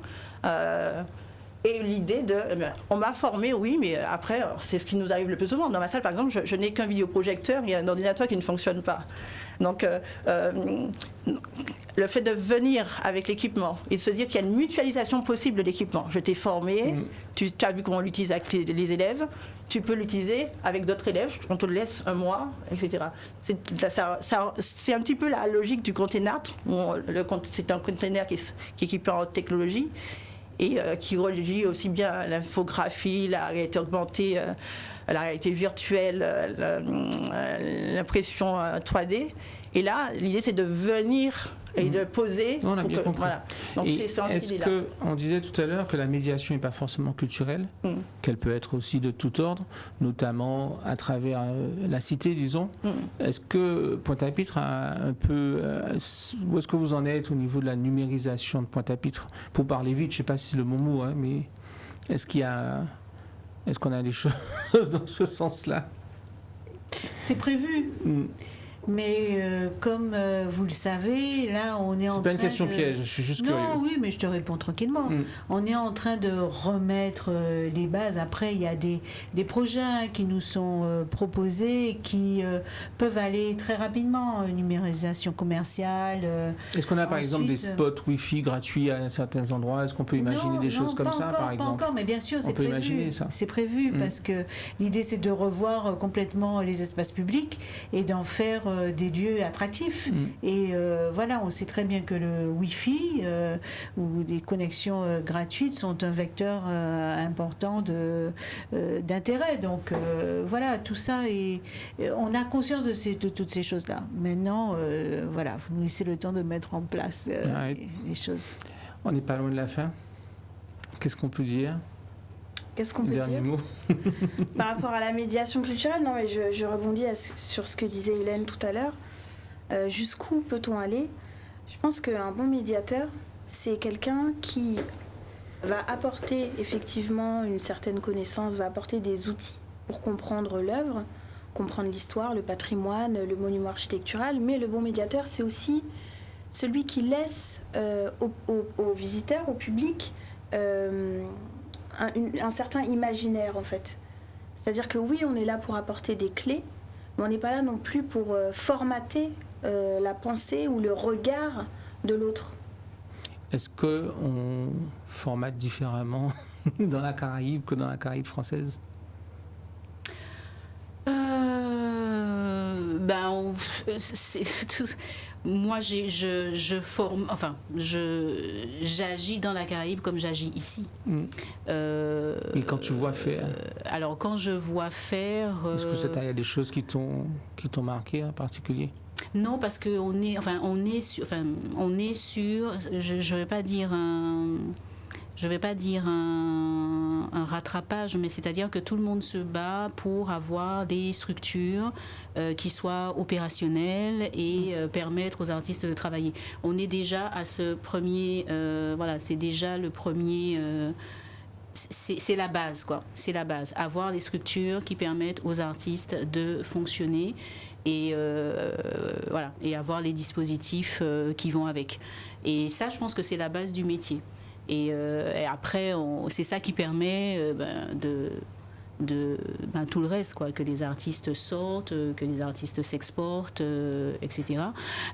Et l'idée on m'a formé, oui, mais après, c'est ce qui nous arrive le plus souvent. Dans ma salle, par exemple, je n'ai qu'un vidéoprojecteur et un ordinateur qui ne fonctionne pas. Donc, le fait de venir avec l'équipement et de se dire qu'il y a une mutualisation possible de l'équipement. Je t'ai formé, tu as vu comment on l'utilise avec les élèves, tu peux l'utiliser avec d'autres élèves, on te le laisse un mois, etc. C'est un petit peu la logique du Container. C'est un container qui est équipé en haute technologie, et qui relie aussi bien l'infographie, la réalité augmentée, la réalité virtuelle, l'impression 3D. Et là, l'idée, c'est de venir et de poser. On a bien compris. Voilà. Donc, est-ce qu'on disait tout à l'heure que la médiation n'est pas forcément culturelle, qu'elle peut être aussi de tout ordre, notamment à travers la cité, disons. Est-ce que Pointe-à-Pitre a un peu... où est-ce que vous en êtes au niveau de la numérisation de Pointe-à-Pitre? Pour parler vite, je ne sais pas si c'est le bon mot, mais est-ce qu'on a des choses dans ce sens-là? C'est prévu. Mais comme vous le savez, là, on est en train de... C'est pas une question piège, je suis juste curieux. Non, oui, mais je te réponds tranquillement. On est en train de remettre les bases. Après, il y a des projets qui nous sont proposés qui peuvent aller très rapidement. Numérisation commerciale. Est-ce qu'on a par exemple des spots Wi-Fi gratuits à certains endroits? Est-ce qu'on peut imaginer des choses comme ça, par exemple? Pas encore, mais bien sûr, c'est prévu. Imaginer ça. C'est prévu parce que l'idée, c'est de revoir complètement les espaces publics et d'en faire des lieux attractifs. Et voilà, on sait très bien que le Wi-Fi ou des connexions gratuites sont un vecteur important d'intérêt. Donc voilà, tout ça, et on a conscience de toutes ces choses-là. Maintenant, voilà, il faut nous laisser le temps de mettre en place les choses. On n'est pas loin de la fin. Qu'est-ce qu'on peut dire? Qu'est-ce qu'on peut dire mot. Par rapport à la médiation culturelle, non, mais je rebondis sur ce que disait Hélène tout à l'heure. Jusqu'où peut-on aller? Je pense qu'un bon médiateur, c'est quelqu'un qui va apporter effectivement une certaine connaissance, va apporter des outils pour comprendre l'œuvre, comprendre l'histoire, le patrimoine, le monument architectural. Mais le bon médiateur, c'est aussi celui qui laisse aux visiteurs, au public, un certain imaginaire, en fait. C'est-à-dire que oui, on est là pour apporter des clés, mais on n'est pas là non plus pour formater la pensée ou le regard de l'autre. Est-ce qu'on formate différemment dans la Caraïbe que dans la Caraïbe française? Moi, j'agis dans la Caraïbe comme j'agis ici. Et quand tu vois faire? Alors, quand je vois faire... Est-ce que il y a des choses qui t'ont marqué en particulier? Non, parce qu'on est, sur, je vais pas dire un rattrapage, mais c'est-à-dire que tout le monde se bat pour avoir des structures qui soient opérationnelles et permettre aux artistes de travailler. On est déjà à ce premier, c'est déjà le premier... c'est la base, quoi. C'est la base. Avoir des structures qui permettent aux artistes de fonctionner et et avoir les dispositifs qui vont avec. Et ça, je pense que c'est la base du métier. Et après, c'est ça qui permet tout le reste, quoi, que les artistes sortent, que les artistes s'exportent, etc.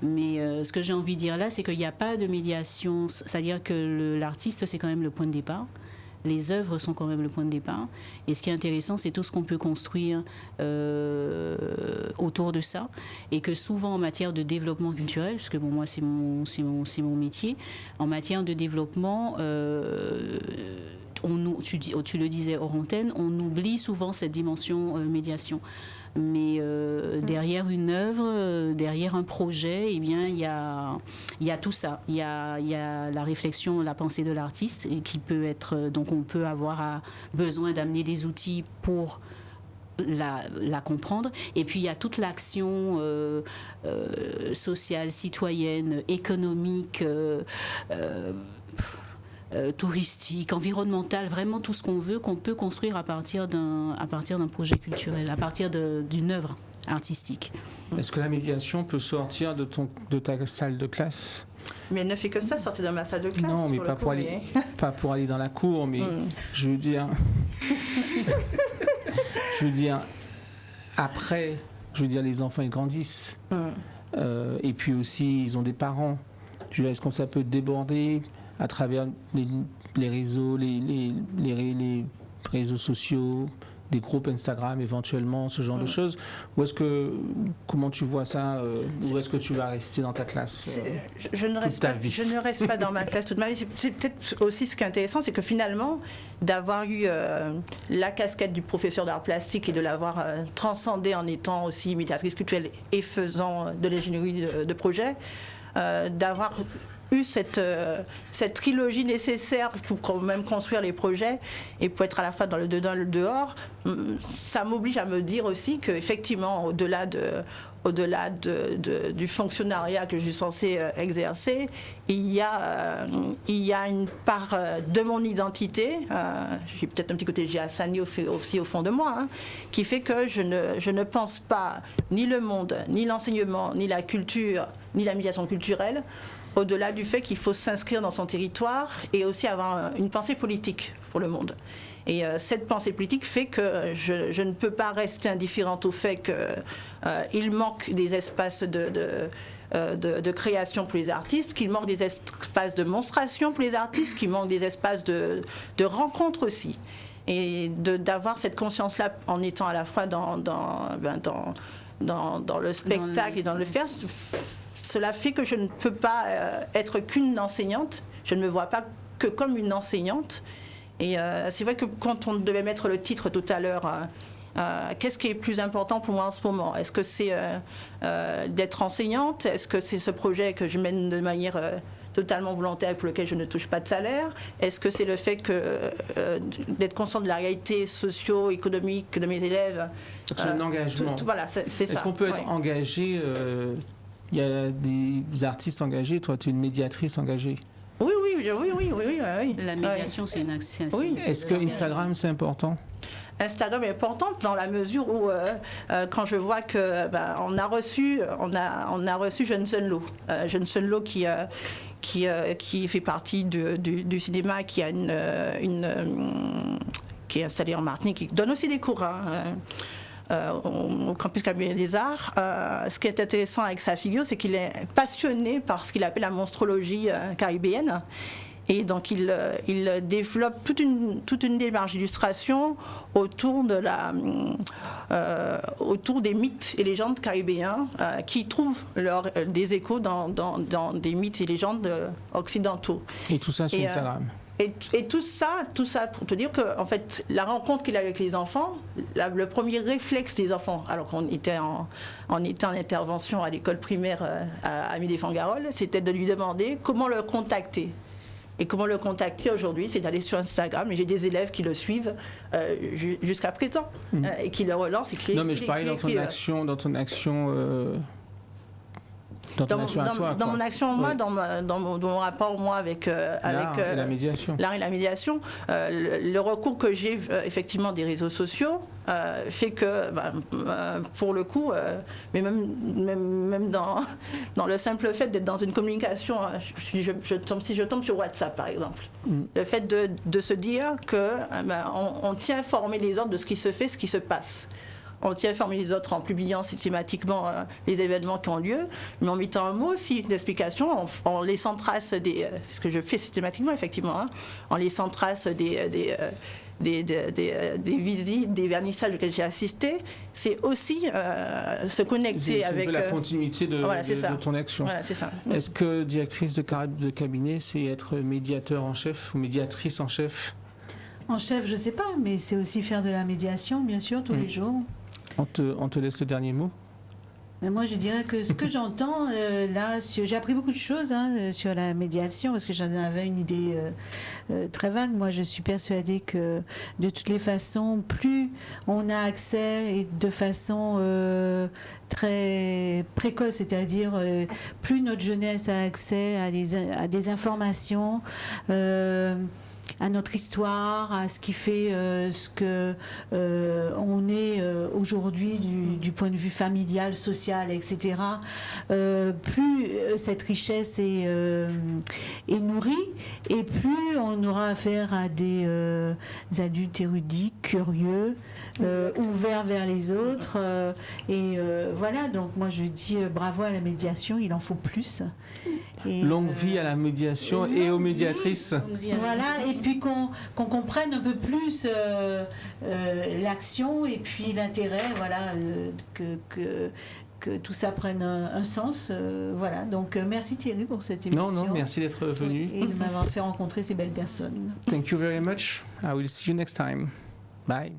Mais ce que j'ai envie de dire là, c'est qu'il n'y a pas de médiation, c'est-à-dire que l'artiste, c'est quand même le point de départ. Les œuvres sont quand même le point de départ. Et ce qui est intéressant, c'est tout ce qu'on peut construire autour de ça. Et que souvent, en matière de développement culturel, parce que bon, moi, c'est mon métier, en matière de développement, tu le disais hors antenne, on oublie souvent cette dimension médiation. Mais derrière une œuvre, derrière un projet, eh bien, il y a tout ça. Il y a la réflexion, la pensée de l'artiste, et qui peut être... Donc, on peut avoir besoin d'amener des outils pour la comprendre. Et puis, il y a toute l'action sociale, citoyenne, économique... touristique, environnemental, vraiment tout ce qu'on veut, qu'on peut construire à partir d'un projet culturel, à partir d'une œuvre artistique. Est-ce que la médiation peut sortir de ta salle de classe? Mais elle ne fait que ça, sortir de ma salle de classe. Non, mais pas pour aller dans la cour, mais je veux dire... après, les enfants, ils grandissent. Et puis aussi, ils ont des parents. Est-ce que ça peut déborder à travers les réseaux, les réseaux sociaux, des groupes Instagram éventuellement, ce genre de choses? Ou comment tu vois ça? Ou est-ce que tu vas rester dans ta classe je ne reste pas dans ma classe toute ma vie. C'est peut-être aussi ce qui est intéressant, c'est que finalement, d'avoir eu la casquette du professeur d'art plastique et de l'avoir transcendée en étant aussi médiatrice culturelle et faisant de l'ingénierie de projet, d'avoir eu cette trilogie nécessaire pour même construire les projets et pour être à la fois dans le dedans et le dehors, ça m'oblige à me dire aussi qu'effectivement, au-delà du fonctionnariat que je suis censée exercer, il y a une part de mon identité, j'ai peut-être un petit côté Giassani aussi au fond de moi, qui fait que je ne pense pas ni le monde, ni l'enseignement, ni la culture, ni la médiation culturelle, au-delà du fait qu'il faut s'inscrire dans son territoire et aussi avoir une pensée politique pour le monde. Et cette pensée politique fait que je ne peux pas rester indifférente au fait qu'il manque des espaces de création pour les artistes, qu'il manque des espaces de monstration pour les artistes, qu'il manque des espaces de rencontre aussi. Et d'avoir cette conscience-là en étant à la fois dans le spectacle et dans le faire, cela fait que je ne peux pas être qu'une enseignante. Je ne me vois pas que comme une enseignante. Et c'est vrai que quand on devait mettre le titre tout à l'heure, qu'est-ce qui est plus important pour moi en ce moment? Est-ce que c'est d'être enseignante? Est-ce que c'est ce projet que je mène de manière totalement volontaire pour lequel je ne touche pas de salaire? Est-ce que c'est le fait d'être conscient de la réalité socio-économique de mes élèves? C'est un engagement. Voilà, c'est ça. Est-ce qu'on peut être engagé? Il y a des artistes engagés, toi tu es une médiatrice engagée. Oui. La médiation, c'est une action. Oui. Est-ce que Instagram, c'est important? Instagram est important dans la mesure où, quand je vois que on a reçu Jeune Sun Lo. Jeune Sun Lo qui fait partie du cinéma, qui est installé en Martinique, qui donne aussi des cours. au campus Caribéen des Arts. Ce qui est intéressant avec sa figure, c'est qu'il est passionné par ce qu'il appelle la monstrologie caribéenne. Et donc, il développe toute une démarche d'illustration autour des mythes et légendes caribéens qui trouvent des échos dans des mythes et légendes occidentaux. Et tout ça sur Instagram. Et tout ça pour te dire que, en fait, la rencontre qu'il a avec les enfants, le premier réflexe des enfants, alors qu'on était en intervention à l'école primaire à Midi-Fangarol, c'était de lui demander comment le contacter. Et comment le contacter aujourd'hui, c'est d'aller sur Instagram. Et j'ai des élèves qui le suivent jusqu'à présent et qui le relancent. Non, mais je parlais dans ton action. Dans mon action, moi, dans mon rapport, moi, avec l'art et la médiation. L'art et la médiation, le recours que j'ai effectivement des réseaux sociaux fait que, pour le coup, mais même dans le simple fait d'être dans une communication, si je tombe sur WhatsApp, par exemple, le fait de se dire que on tient à informer les autres de ce qui se fait, ce qui se passe. On tient à informer les autres en publiant systématiquement les événements qui ont lieu, mais en mettant un mot aussi, une explication, en laissant trace c'est ce que je fais systématiquement, effectivement, en laissant trace des visites, des vernissages auxquels j'ai assisté, c'est aussi se connecter avec la continuité de ton action. Voilà, c'est ça. Est-ce que directrice de cabinet, c'est être médiateur en chef ou médiatrice en chef? En chef, je ne sais pas, mais c'est aussi faire de la médiation, bien sûr, tous les jours. On te laisse le dernier mot. Mais moi, je dirais que ce que j'entends là, j'ai appris beaucoup de choses sur la médiation, parce que j'en avais une idée très vague. Moi, je suis persuadée que de toutes les façons, plus on a accès et de façon très précoce, c'est-à-dire plus notre jeunesse a accès à des informations, à notre histoire, à ce qui fait ce que on est aujourd'hui du point de vue familial, social, etc. Plus cette richesse est nourrie, et plus on aura affaire à des adultes érudits, curieux, ouverts vers les autres. Voilà, donc moi je dis bravo à la médiation, il en faut plus. Et, longue vie à la médiation et aux médiatrices. Voilà, et puis qu'on comprenne un peu plus l'action et puis l'intérêt, voilà, que tout ça prenne un sens. Voilà, donc merci Thierry pour cette émission. Non, merci d'être venu. Et de m'avoir fait rencontrer ces belles personnes. Thank you very much. I will see you next time. Bye.